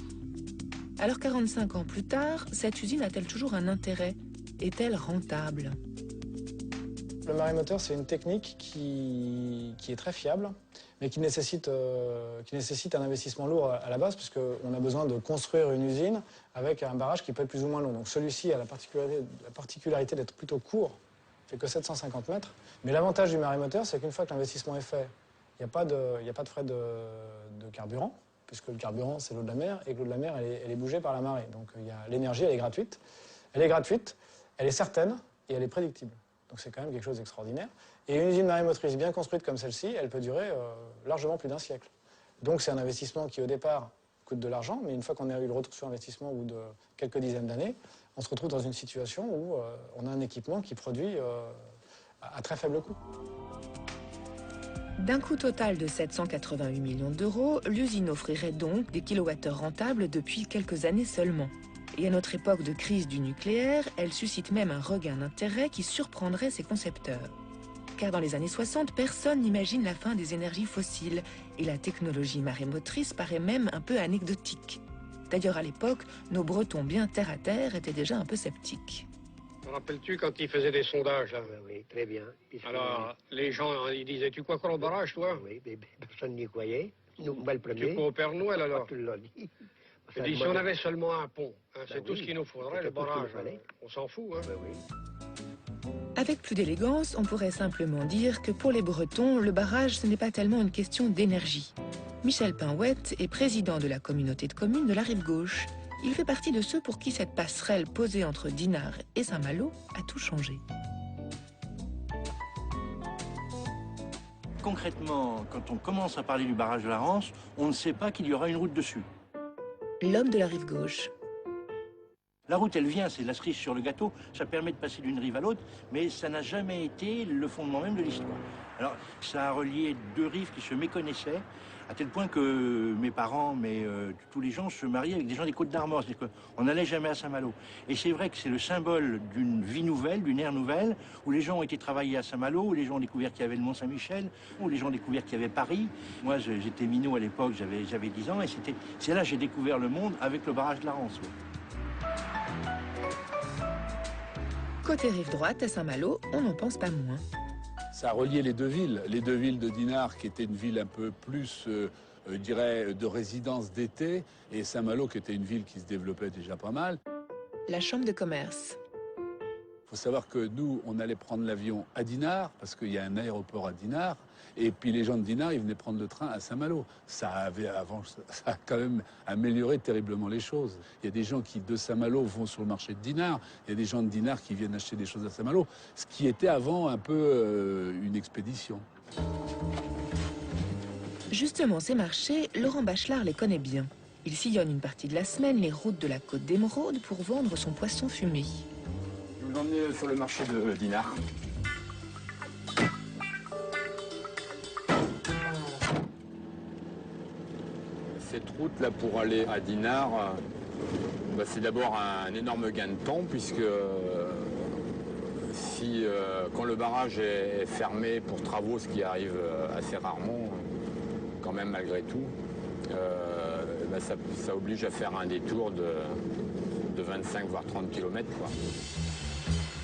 Alors 45 ans plus tard, cette usine a-t-elle toujours un intérêt? Est-elle rentable? Le marémoteur, c'est une technique qui est très fiable, mais qui nécessite un investissement lourd à la base, puisqu'on a besoin de construire une usine avec un barrage qui peut être plus ou moins long. Donc celui-ci a la particularité d'être plutôt court, il fait que 750 mètres. Mais l'avantage du marémoteur, c'est qu'une fois que l'investissement est fait, il n'y a pas de frais de carburant, puisque le carburant, c'est l'eau de la mer, et que l'eau de la mer, elle est bougée par la marée. Donc l'énergie, elle est gratuite. Elle est gratuite, elle est certaine, et elle est prédictible. Donc c'est quand même quelque chose d'extraordinaire. Et une usine marémotrice bien construite comme celle-ci, elle peut durer largement plus d'un siècle. Donc c'est un investissement qui au départ coûte de l'argent, mais une fois qu'on a eu le retour sur investissement au bout de quelques dizaines d'années, on se retrouve dans une situation où on a un équipement qui produit à très faible coût. D'un coût total de 788 millions d'euros, l'usine offrirait donc des kilowattheures rentables depuis quelques années seulement. Et à notre époque de crise du nucléaire, elle suscite même un regain d'intérêt qui surprendrait ses concepteurs. Car dans les années 60, personne n'imagine la fin des énergies fossiles, et la technologie marémotrice paraît même un peu anecdotique. D'ailleurs, à l'époque, nos Bretons bien terre-à-terre étaient déjà un peu sceptiques. Te rappelles-tu quand ils faisaient des sondages là? Oui, très bien. Alors, les gens, ils disaient, tu crois qu'on au barrage, toi? Oui, mais personne n'y croyait. Nous, moi le premier. Tu crois au Père Noël, alors? Tu l'as dit. Je dis, si on avait seulement un pont, hein, c'est tout ce qu'il nous faudrait, le barrage. On s'en fout, hein? Avec plus d'élégance, on pourrait simplement dire que pour les Bretons, le barrage, ce n'est pas tellement une question d'énergie. Michel Pinouette est président de la communauté de communes de la Rive-Gauche. Il fait partie de ceux pour qui cette passerelle posée entre Dinard et Saint-Malo a tout changé. Concrètement, quand on commence à parler du barrage de la Rance, on ne sait pas qu'il y aura une route dessus. L'homme de la Rive-Gauche. La route, elle vient, c'est la cerise sur le gâteau, ça permet de passer d'une rive à l'autre, mais ça n'a jamais été le fondement même de l'histoire. Alors, ça a relié deux rives qui se méconnaissaient, à tel point que mes parents, tous les gens se mariaient avec des gens des Côtes-d'Armor, c'est-à-dire qu'on n'allait jamais à Saint-Malo. Et c'est vrai que c'est le symbole d'une vie nouvelle, d'une ère nouvelle, où les gens ont été travaillés à Saint-Malo, où les gens ont découvert qu'il y avait le Mont-Saint-Michel, où les gens ont découvert qu'il y avait Paris. Moi, j'étais minot à l'époque, j'avais 10 ans, et c'est là que j'ai découvert le monde avec le barrage de la Rance. Ouais. Côté rive droite, à Saint-Malo, on n'en pense pas moins. Ça a relié les deux villes de Dinard, qui était une ville un peu plus, je dirais, de résidence d'été, et Saint-Malo, qui était une ville qui se développait déjà pas mal. La chambre de commerce. Il faut faut savoir que nous, on allait prendre l'avion à Dinard, parce qu'il y a un aéroport à Dinard, et puis les gens de Dinard, ils venaient prendre le train à Saint-Malo. Ça a quand même amélioré terriblement les choses. Il y a des gens qui, de Saint-Malo, vont sur le marché de Dinard. Il y a des gens de Dinard qui viennent acheter des choses à Saint-Malo, ce qui était avant un peu une expédition. Justement, ces marchés, Laurent Bachelard les connaît bien. Il sillonne une partie de la semaine les routes de la côte d'Émeraude pour vendre son poisson fumé. Je vais vous emmener sur le marché de Dinard. Cette route-là pour aller à Dinard, c'est d'abord un énorme gain de temps puisque quand le barrage est fermé pour travaux, ce qui arrive assez rarement, quand même malgré tout, ça oblige à faire un détour de 25 voire 30 km. Quoi.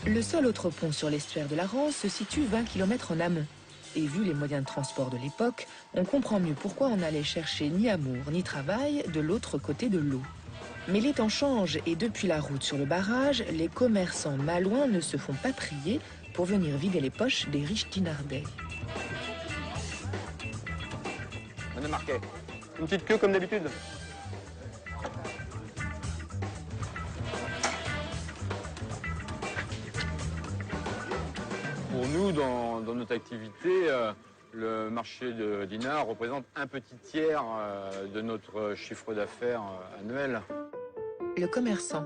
Le seul autre pont sur l'estuaire de la Rance se situe 20 km en amont. Et vu les moyens de transport de l'époque, on comprend mieux pourquoi on n'allait chercher ni amour ni travail de l'autre côté de l'eau. Mais les temps changent et depuis la route sur le barrage, les commerçants malouins ne se font pas prier pour venir vider les poches des riches dinardais. Madame Marquet, une petite queue comme d'habitude. Pour nous, dans notre activité, le marché de Dinard représente un petit tiers de notre chiffre d'affaires annuel. Le commerçant.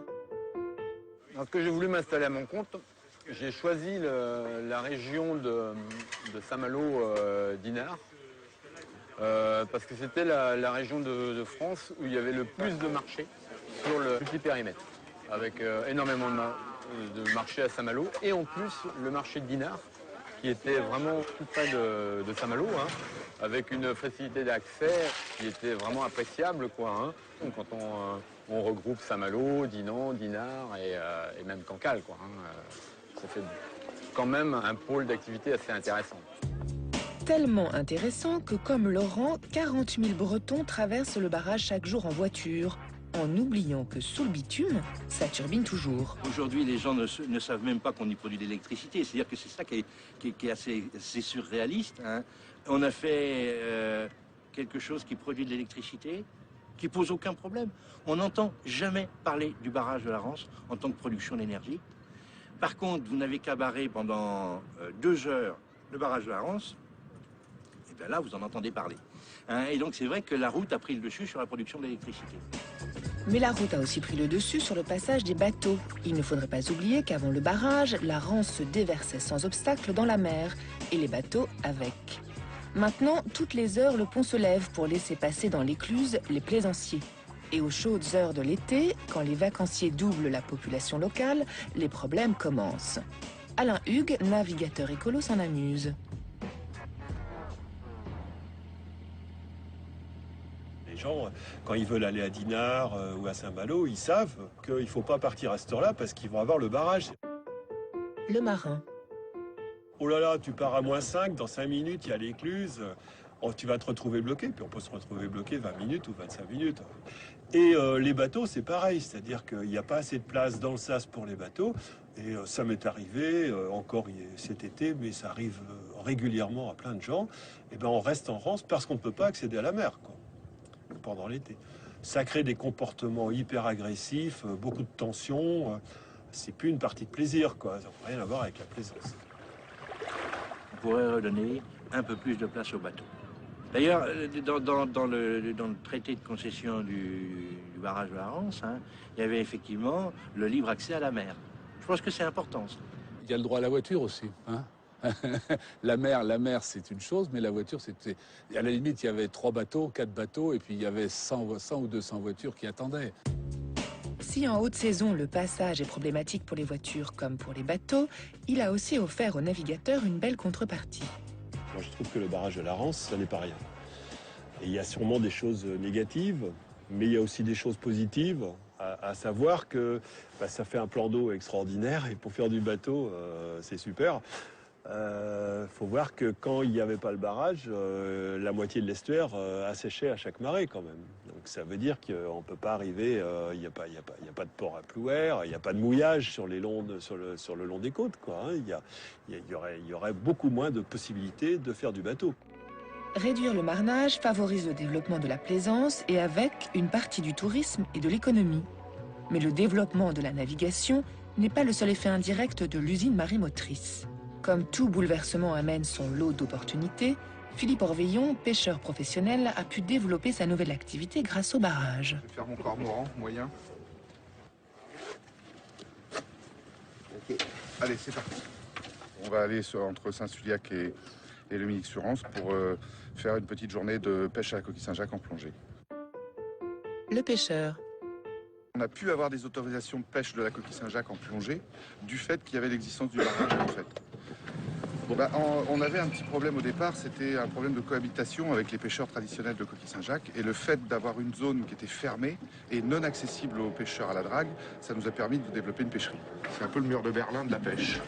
Lorsque j'ai voulu m'installer à mon compte, j'ai choisi la région de Saint-Malo-Dinard parce que c'était la région de France où il y avait le plus de marchés sur le petit périmètre, avec énormément de marchés à Saint-Malo et en plus le marché de Dinard qui était vraiment tout près de Saint-Malo, hein, avec une facilité d'accès qui était vraiment appréciable, quoi. Hein. Donc, quand on regroupe Saint-Malo, Dinan, Dinard et même Cancale, quoi. Hein, ça fait quand même un pôle d'activité assez intéressant. Tellement intéressant que, comme Laurent, 40 000 Bretons traversent le barrage chaque jour en voiture, en oubliant que sous le bitume, ça turbine toujours. Aujourd'hui, les gens ne savent même pas qu'on y produit de l'électricité. C'est-à-dire que c'est ça qui est assez surréaliste. Hein. On a fait quelque chose qui produit de l'électricité, qui pose aucun problème. On n'entend jamais parler du barrage de la Rance en tant que production d'énergie. Par contre, vous n'avez qu'à barrer pendant 2 heures le barrage de la Rance, et bien là, vous en entendez parler. Hein. Et donc, c'est vrai que la route a pris le dessus sur la production d'électricité. Mais la route a aussi pris le dessus sur le passage des bateaux. Il ne faudrait pas oublier qu'avant le barrage, la Rance se déversait sans obstacle dans la mer, et les bateaux avec. Maintenant, toutes les heures, le pont se lève pour laisser passer dans l'écluse les plaisanciers. Et aux chaudes heures de l'été, quand les vacanciers doublent la population locale, les problèmes commencent. Alain Hugues, navigateur écolo, s'en amuse. Les gens, quand ils veulent aller à Dinard ou à Saint-Malo, ils savent qu'il ne faut pas partir à cette heure-là parce qu'ils vont avoir le barrage. Le marin. Oh là là, tu pars à -5, dans 5 minutes, il y a l'écluse. Oh, tu vas te retrouver bloqué, puis on peut se retrouver bloqué 20 minutes ou 25 minutes. Et les bateaux, c'est pareil, c'est-à-dire qu'il n'y a pas assez de place dans le sas pour les bateaux. Et ça m'est arrivé, encore cet été, mais ça arrive régulièrement à plein de gens. Et ben on reste en Rance parce qu'on ne peut pas accéder à la mer, quoi, pendant l'été. Ça crée des comportements hyper agressifs, beaucoup de tensions. C'est plus une partie de plaisir, quoi. Ça n'a rien à voir avec la plaisance. On pourrait redonner un peu plus de place aux bateaux. D'ailleurs, dans le traité de concession du barrage de la Rance, hein, il y avait effectivement le libre accès à la mer. Je pense que c'est important, ça. Il y a le droit à la voiture aussi. Hein. La mer, c'est une chose, mais la voiture, c'était... À la limite, il y avait 3 bateaux, 4 bateaux, et puis il y avait 100 ou 200 voitures qui attendaient. Si en haute saison, le passage est problématique pour les voitures comme pour les bateaux, il a aussi offert aux navigateurs une belle contrepartie. Moi, je trouve que le barrage de la Rance, ça n'est pas rien. Et il y a sûrement des choses négatives, mais il y a aussi des choses positives, à savoir que ça fait un plan d'eau extraordinaire, et pour faire du bateau, c'est super. Faut voir que quand il n'y avait pas le barrage, la moitié de l'estuaire asséchait à chaque marée quand même. Donc Donc ça veut dire qu'on ne peut pas arriver, il n'y a pas de port à Plouer, il n'y a pas de mouillage sur le long des côtes, quoi, hein. Il y aurait beaucoup moins de possibilités de faire du bateau. Réduire le marnage favorise le développement de la plaisance et avec une partie du tourisme et de l'économie. Mais le développement de la navigation n'est pas le seul effet indirect de l'usine marémotrice. Comme tout bouleversement amène son lot d'opportunités, Philippe Orveillon, pêcheur professionnel, a pu développer sa nouvelle activité grâce au barrage. Je vais faire mon cormoran moyen. Ok, allez, c'est parti. On va aller entre Saint-Suliac et le Minic-sur-Anse pour faire une petite journée de pêche à la coquille Saint-Jacques en plongée. Le pêcheur. On a pu avoir des autorisations de pêche de la coquille Saint-Jacques en plongée du fait qu'il y avait l'existence du barrage en fait. On avait un petit problème au départ, c'était un problème de cohabitation avec les pêcheurs traditionnels de coquille Saint-Jacques. Et le fait d'avoir une zone qui était fermée et non accessible aux pêcheurs à la drague, ça nous a permis de développer une pêcherie. C'est un peu le mur de Berlin de la pêche.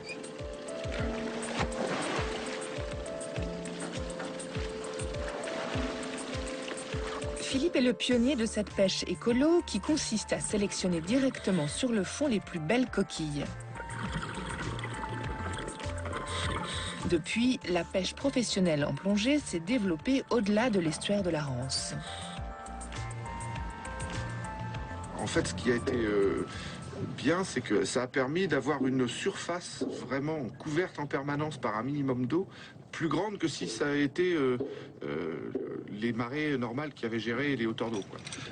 Philippe est le pionnier de cette pêche écolo qui consiste à sélectionner directement sur le fond les plus belles coquilles. Depuis, la pêche professionnelle en plongée s'est développée au-delà de l'estuaire de la Rance. En fait, ce qui a été bien, c'est que ça a permis d'avoir une surface vraiment couverte en permanence par un minimum d'eau, plus grande que si ça avait été les marées normales qui avaient géré les hauteurs d'eau.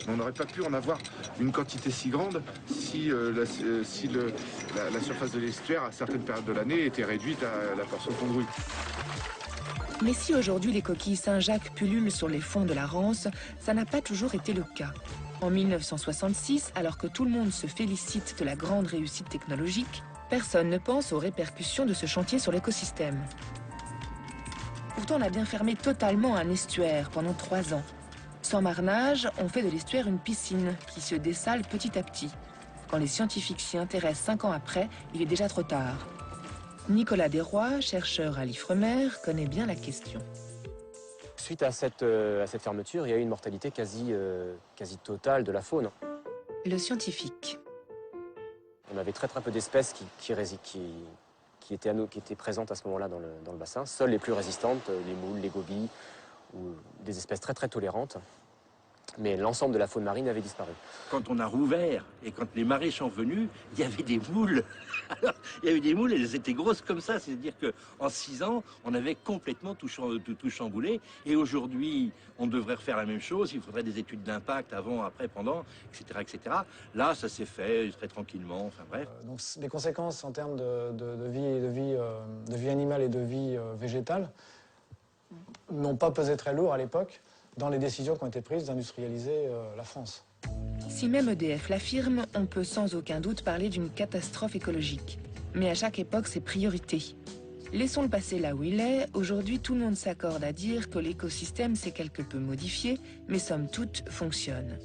On n'aurait pas pu en avoir une quantité si grande si la surface de l'estuaire à certaines périodes de l'année était réduite à la portion congrue. Mais si aujourd'hui les coquilles Saint-Jacques pullulent sur les fonds de la Rance, ça n'a pas toujours été le cas. En 1966, alors que tout le monde se félicite de la grande réussite technologique, personne ne pense aux répercussions de ce chantier sur l'écosystème. Pourtant, on a bien fermé totalement un estuaire pendant 3 ans. Sans marnage, on fait de l'estuaire une piscine qui se dessale petit à petit. Quand les scientifiques s'y intéressent 5 ans après, il est déjà trop tard. Nicolas Desrois, chercheur à l'Ifremer, connaît bien la question. Suite à cette fermeture, il y a eu une mortalité quasi totale de la faune. Le scientifique. On avait très peu d'espèces qui étaient présentes à ce moment-là dans le bassin. Seules les plus résistantes, les moules, les gobies, ou des espèces très tolérantes. Mais l'ensemble de la faune marine avait disparu. Quand on a rouvert et quand les marées sont venues, il y avait des moules. Alors, il y avait des moules, elles étaient grosses comme ça. C'est-à-dire qu'en 6 ans, on avait complètement tout chamboulé. Et aujourd'hui, on devrait refaire la même chose. Il faudrait des études d'impact avant, après, pendant, etc., etc. Là, ça s'est fait très tranquillement. Enfin bref. Donc les conséquences en termes de vie animale et de vie végétale n'ont pas pesé très lourd à l'époque dans les décisions qui ont été prises d'industrialiser la France. Si même EDF l'affirme, on peut sans aucun doute parler d'une catastrophe écologique. Mais à chaque époque, ses priorités. Laissons le passé là où il est. Aujourd'hui, tout le monde s'accorde à dire que l'écosystème s'est quelque peu modifié, mais somme toute fonctionne.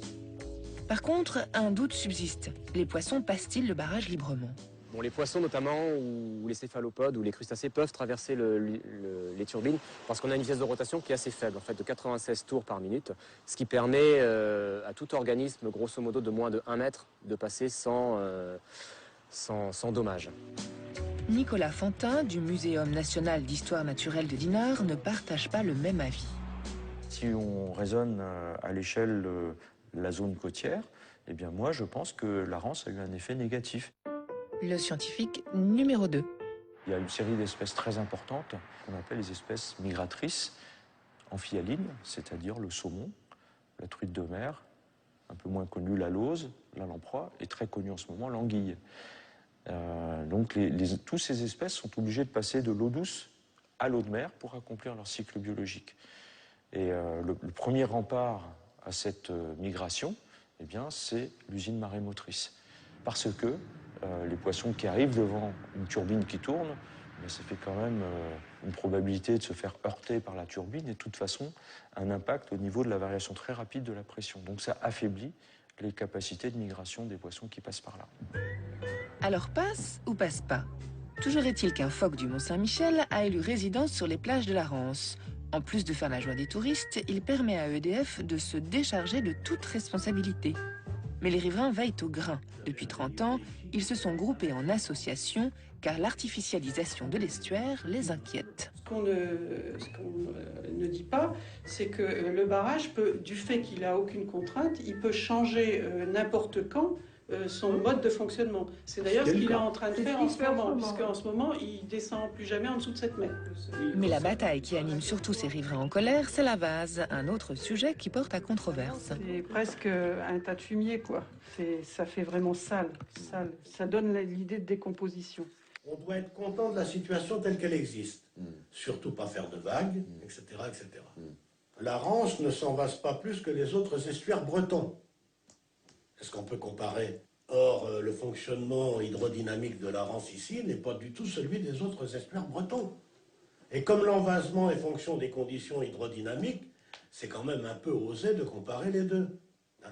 Par contre, un doute subsiste. Les poissons passent-ils le barrage librement ? Bon, les poissons notamment, ou les céphalopodes, ou les crustacés peuvent traverser les turbines parce qu'on a une vitesse de rotation qui est assez faible, en fait, de 96 tours par minute, ce qui permet à tout organisme, grosso modo, de moins de 1 mètre, de passer sans dommage. Nicolas Fantin, du Muséum national d'histoire naturelle de Dinard, ne partage pas le même avis. Si on raisonne à l'échelle de la zone côtière, eh bien moi je pense que la Rance a eu un effet négatif. Le scientifique numéro 2. Il y a une série d'espèces très importantes qu'on appelle les espèces migratrices amphihalines, c'est-à-dire le saumon, la truite de mer, un peu moins connue la lauze, la lamproie, et très connue en ce moment l'anguille. Donc toutes ces espèces sont obligées de passer de l'eau douce à l'eau de mer pour accomplir leur cycle biologique. Et le premier rempart à cette migration, eh bien, c'est l'usine marémotrice. Parce que les poissons qui arrivent devant une turbine qui tourne, mais ça fait quand même une probabilité de se faire heurter par la turbine et de toute façon un impact au niveau de la variation très rapide de la pression. Donc ça affaiblit les capacités de migration des poissons qui passent par là. Alors passe ou passe pas ? Toujours est-il qu'un phoque du Mont-Saint-Michel a élu résidence sur les plages de la Rance. En plus de faire la joie des touristes, il permet à EDF de se décharger de toute responsabilité. Mais les riverains veillent au grain. Depuis 30 ans, ils se sont groupés en associations car l'artificialisation de l'estuaire les inquiète. Ce qu'on ne dit pas, c'est que le barrage peut, du fait qu'il n'a aucune contrainte, il peut changer n'importe quand son mode de fonctionnement. C'est d'ailleurs ce qu'il est en train de faire en ce moment, puisqu'en ce moment, il descend plus jamais en dessous de 7 mètres. Mais la bataille qui anime surtout ces riverains en colère, c'est la vase, un autre sujet qui porte à controverse. C'est presque un tas de fumier, quoi. Ça fait vraiment sale. Ça donne l'idée de décomposition. On doit être content de la situation telle qu'elle existe. Surtout pas faire de vagues, etc. etc. La Rance ne s'envase pas plus que les autres estuaires bretons. Est-ce qu'on peut comparer? Or, le fonctionnement hydrodynamique de la Rance ici n'est pas du tout celui des autres estuaires bretons. Et comme l'envasement est fonction des conditions hydrodynamiques, c'est quand même un peu osé de comparer les deux.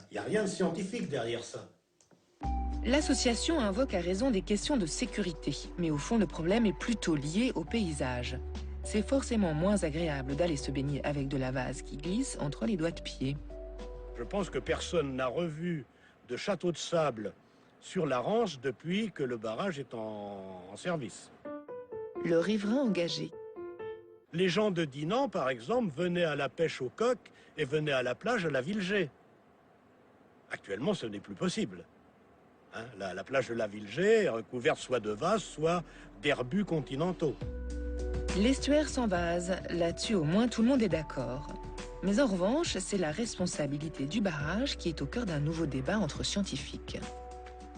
Il n'y a rien de scientifique derrière ça. L'association invoque à raison des questions de sécurité, mais au fond le problème est plutôt lié au paysage. C'est forcément moins agréable d'aller se baigner avec de la vase qui glisse entre les doigts de pied. Je pense que personne n'a revu de château de sable sur la Rance depuis que le barrage est en service. Le riverain engagé. Les gens de Dinan, par exemple, venaient à la pêche au coq et venaient à la plage à la Villegée. Actuellement, ce n'est plus possible. Hein, la plage de la Villegée est recouverte soit de vases, soit d'herbus continentaux. L'estuaire s'envase, là-dessus au moins tout le monde est d'accord. Mais en revanche, c'est la responsabilité du barrage qui est au cœur d'un nouveau débat entre scientifiques.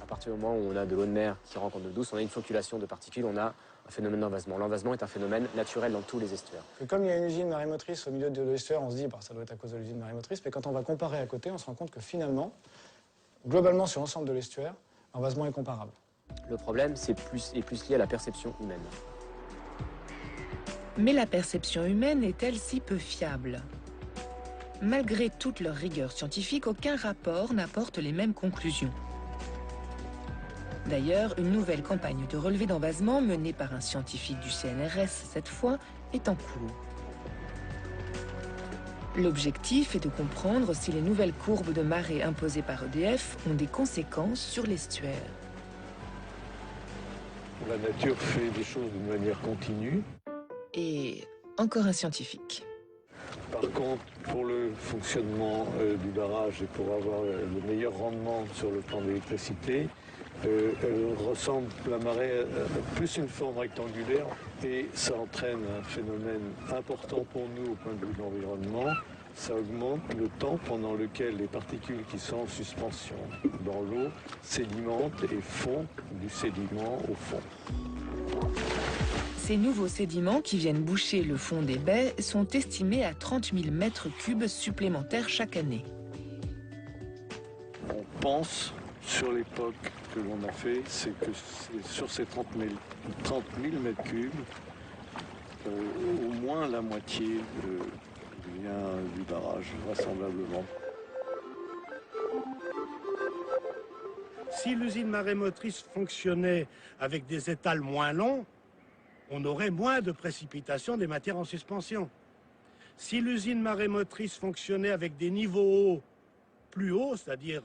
À partir du moment où on a de l'eau de mer qui rentre en eau douce, on a une flocculation de particules, on a un phénomène d'envasement. L'envasement est un phénomène naturel dans tous les estuaires. Comme il y a une usine marémotrice au milieu de l'estuaire, on se dit ça doit être à cause de l'usine marémotrice, mais quand on va comparer à côté, on se rend compte que finalement, globalement sur l'ensemble de l'estuaire, l'envasement est comparable. Le problème est plus lié à la perception humaine. Mais la perception humaine est-elle si peu fiable? Malgré toute leur rigueur scientifique, aucun rapport n'apporte les mêmes conclusions. D'ailleurs, une nouvelle campagne de relevé d'envasement menée par un scientifique du CNRS cette fois est en cours. L'objectif est de comprendre si les nouvelles courbes de marée imposées par EDF ont des conséquences sur l'estuaire. La nature fait des choses d'une manière continue. Et encore un scientifique. Par contre, pour le fonctionnement du barrage et pour avoir le meilleur rendement sur le plan de l'électricité, elle ressemble, la marée, à plus une forme rectangulaire et ça entraîne un phénomène important pour nous au point de vue de l'environnement. Ça augmente le temps pendant lequel les particules qui sont en suspension dans l'eau sédimentent et font du sédiment au fond. Ces nouveaux sédiments qui viennent boucher le fond des baies sont estimés à 30 000 mètres cubes supplémentaires chaque année. On pense, sur l'époque que l'on a fait, c'est que sur ces 30 000 mètres cubes, au moins la moitié vient du barrage, vraisemblablement. Si l'usine marémotrice fonctionnait avec des étals moins longs, on aurait moins de précipitations des matières en suspension. Si l'usine marémotrice fonctionnait avec des niveaux plus hauts, c'est-à-dire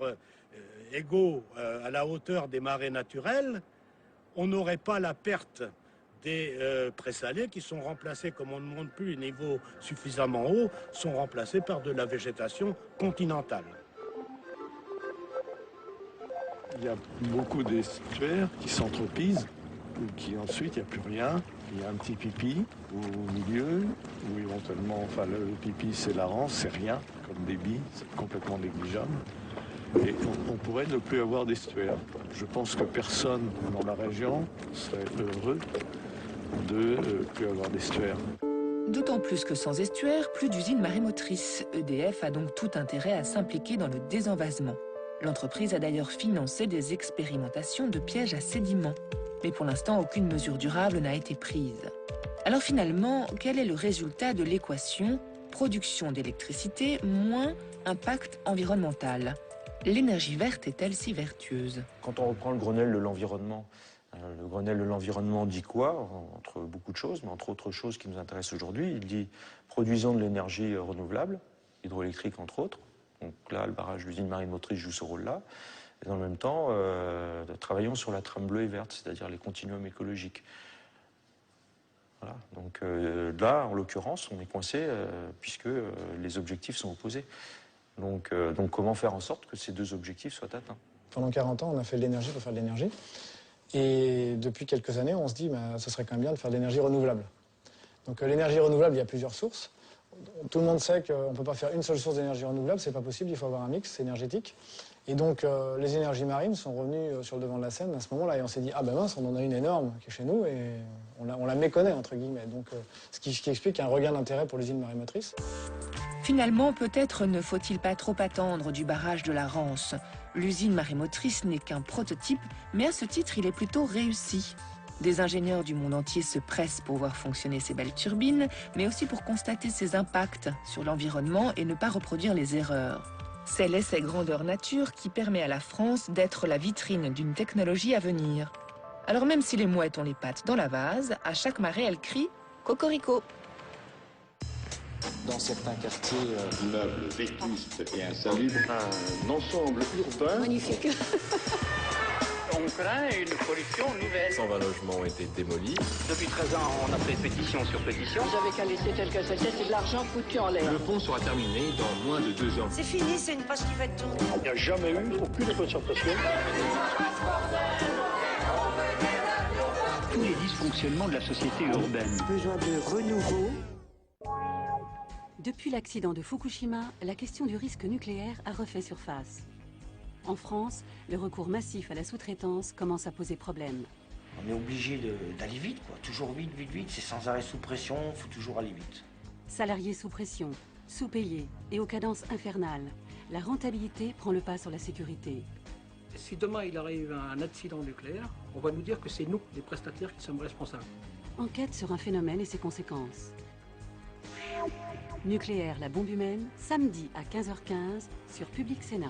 égaux à la hauteur des marées naturelles, on n'aurait pas la perte des présalés qui sont remplacés, comme on ne monte plus les niveaux suffisamment hauts, sont remplacés par de la végétation continentale. Il y a beaucoup d'estuaires qui s'entropisent, ou qui ensuite il n'y a plus rien. Il y a un petit pipi au milieu, ou éventuellement, enfin le pipi c'est la Rance, c'est rien, comme débit, c'est complètement négligeable. Et on pourrait ne plus avoir d'estuaire. Je pense que personne dans la région serait heureux de ne plus avoir d'estuaire. D'autant plus que sans estuaire, plus d'usines marémotrices. EDF a donc tout intérêt à s'impliquer dans le désenvasement. L'entreprise a d'ailleurs financé des expérimentations de pièges à sédiments. Mais pour l'instant, aucune mesure durable n'a été prise. Alors finalement, quel est le résultat de l'équation production d'électricité moins impact environnemental? L'énergie verte est-elle si vertueuse? Quand on reprend le Grenelle de l'environnement, Le Grenelle de l'environnement dit quoi? Entre beaucoup de choses, mais entre autres choses qui nous intéressent aujourd'hui, il dit produisons de l'énergie renouvelable, hydroélectrique entre autres. Donc là, le barrage de l'usine marine motrice joue ce rôle-là. Et dans le même temps, travaillons sur la trame bleue et verte, c'est-à-dire les continuums écologiques. Voilà. Donc là, en l'occurrence, on est coincé puisque les objectifs sont opposés. Donc comment faire en sorte que ces deux objectifs soient atteints? Pendant 40 ans, on a fait de l'énergie pour faire de l'énergie. Et depuis quelques années, on se dit ce serait quand même bien de faire de l'énergie renouvelable. Donc l'énergie renouvelable, il y a plusieurs sources. Tout le monde sait qu'on ne peut pas faire une seule source d'énergie renouvelable, c'est pas possible, il faut avoir un mix énergétique. Et donc les énergies marines sont revenues sur le devant de la scène à ce moment-là. Et on s'est dit, ah ben mince, on en a une énorme qui est chez nous et on la méconnaît, entre guillemets. Donc ce qui explique un regain d'intérêt pour l'usine marémotrice. Finalement, peut-être ne faut-il pas trop attendre du barrage de la Rance. L'usine marémotrice n'est qu'un prototype, mais à ce titre, il est plutôt réussi. Des ingénieurs du monde entier se pressent pour voir fonctionner ces belles turbines, mais aussi pour constater ses impacts sur l'environnement et ne pas reproduire les erreurs. C'est l'essai grandeur nature qui permet à la France d'être la vitrine d'une technologie à venir. Alors même si les mouettes ont les pattes dans la vase, à chaque marée, elles crient « Cocorico ». Dans certains quartiers, immeubles vétustes et insalubres, un ensemble urbain magnifique. On craint une pollution nouvelle. 120 logements ont été démolis. Depuis 13 ans, on a fait pétition sur pétition. Vous avez qu'à laisser tel que c'était, c'est de l'argent foutu en l'air. Le pont sera terminé dans moins de 2 ans. C'est fini, c'est une passe qui va être tournée. Il n'y a jamais eu aucune concertation. Tous les dysfonctionnements de la société urbaine. Besoin de renouveau. Depuis l'accident de Fukushima, la question du risque nucléaire a refait surface. En France, le recours massif à la sous-traitance commence à poser problème. On est obligé d'aller vite, quoi. Toujours vite, vite, vite. C'est sans arrêt sous pression, il faut toujours aller vite. Salariés sous pression, sous-payés et aux cadences infernales, la rentabilité prend le pas sur la sécurité. Si demain il arrive un accident nucléaire, on va nous dire que c'est nous, les prestataires, qui sommes responsables. Enquête sur un phénomène et ses conséquences. Nucléaire, la bombe humaine, samedi à 15h15 sur Public Sénat.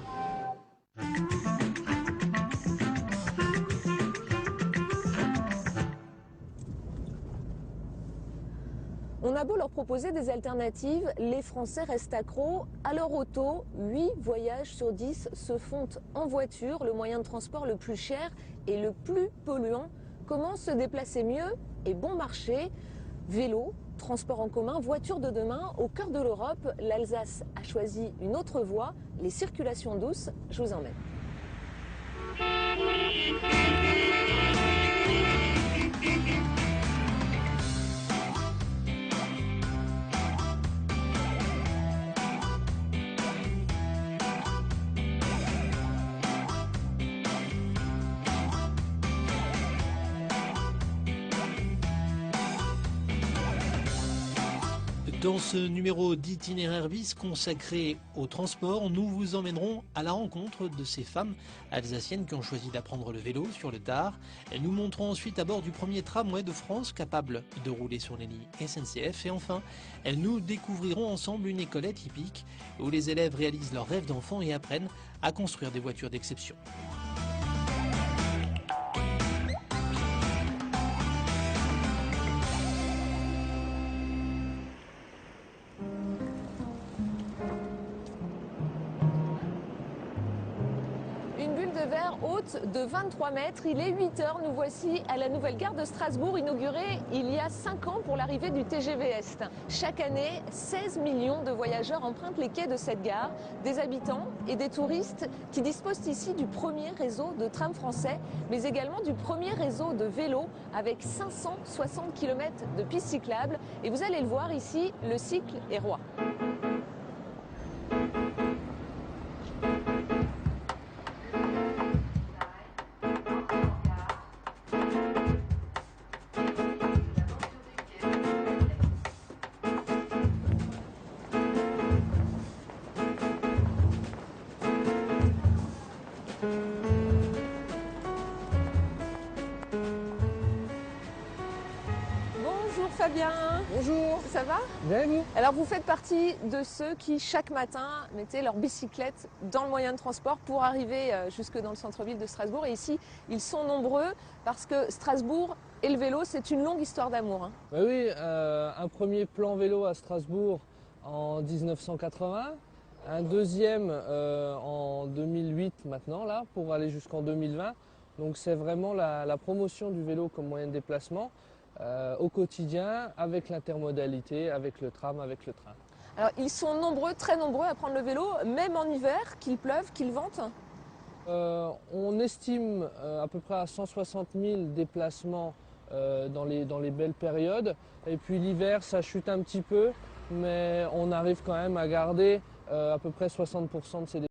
On a beau leur proposer des alternatives, les Français restent accros à leur auto. 8 voyages sur 10 se font en voiture, le moyen de transport le plus cher et le plus polluant. Comment se déplacer mieux et bon marché? Vélo, transport en commun, voiture de demain, au cœur de l'Europe, l'Alsace a choisi une autre voie, les circulations douces. Je vous emmène. Dans ce numéro d'Itinéraire bis consacré au transport, nous vous emmènerons à la rencontre de ces femmes alsaciennes qui ont choisi d'apprendre le vélo sur le tard. Et nous monterons ensuite à bord du premier tramway de France capable de rouler sur les lignes SNCF. Et enfin, nous découvrirons ensemble une école atypique où les élèves réalisent leurs rêves d'enfant et apprennent à construire des voitures d'exception. De 23 mètres, il est 8 h, nous voici à la nouvelle gare de Strasbourg, inaugurée il y a 5 ans pour l'arrivée du TGV Est. Chaque année, 16 millions de voyageurs empruntent les quais de cette gare, des habitants et des touristes qui disposent ici du premier réseau de tram français, mais également du premier réseau de vélos avec 560 km de pistes cyclables. Et vous allez le voir ici, le cycle est roi. Bonjour Fabien. Bonjour. Ça va? Bien et vous? Alors vous faites partie de ceux qui chaque matin mettaient leur bicyclette dans le moyen de transport pour arriver jusque dans le centre-ville de Strasbourg. Et ici, ils sont nombreux parce que Strasbourg et le vélo, c'est une longue histoire d'amour. Hein. Bah oui, un premier plan vélo à Strasbourg en 1980, un deuxième en 2008 maintenant, là, pour aller jusqu'en 2020. Donc c'est vraiment la promotion du vélo comme moyen de déplacement au quotidien, avec l'intermodalité, avec le tram, avec le train. Alors ils sont nombreux, très nombreux à prendre le vélo, même en hiver, qu'il pleuve, qu'il vente. On estime à peu près à 160 000 déplacements dans les belles périodes. Et puis l'hiver, ça chute un petit peu, mais on arrive quand même à garder à peu près 60% de ces déplacements.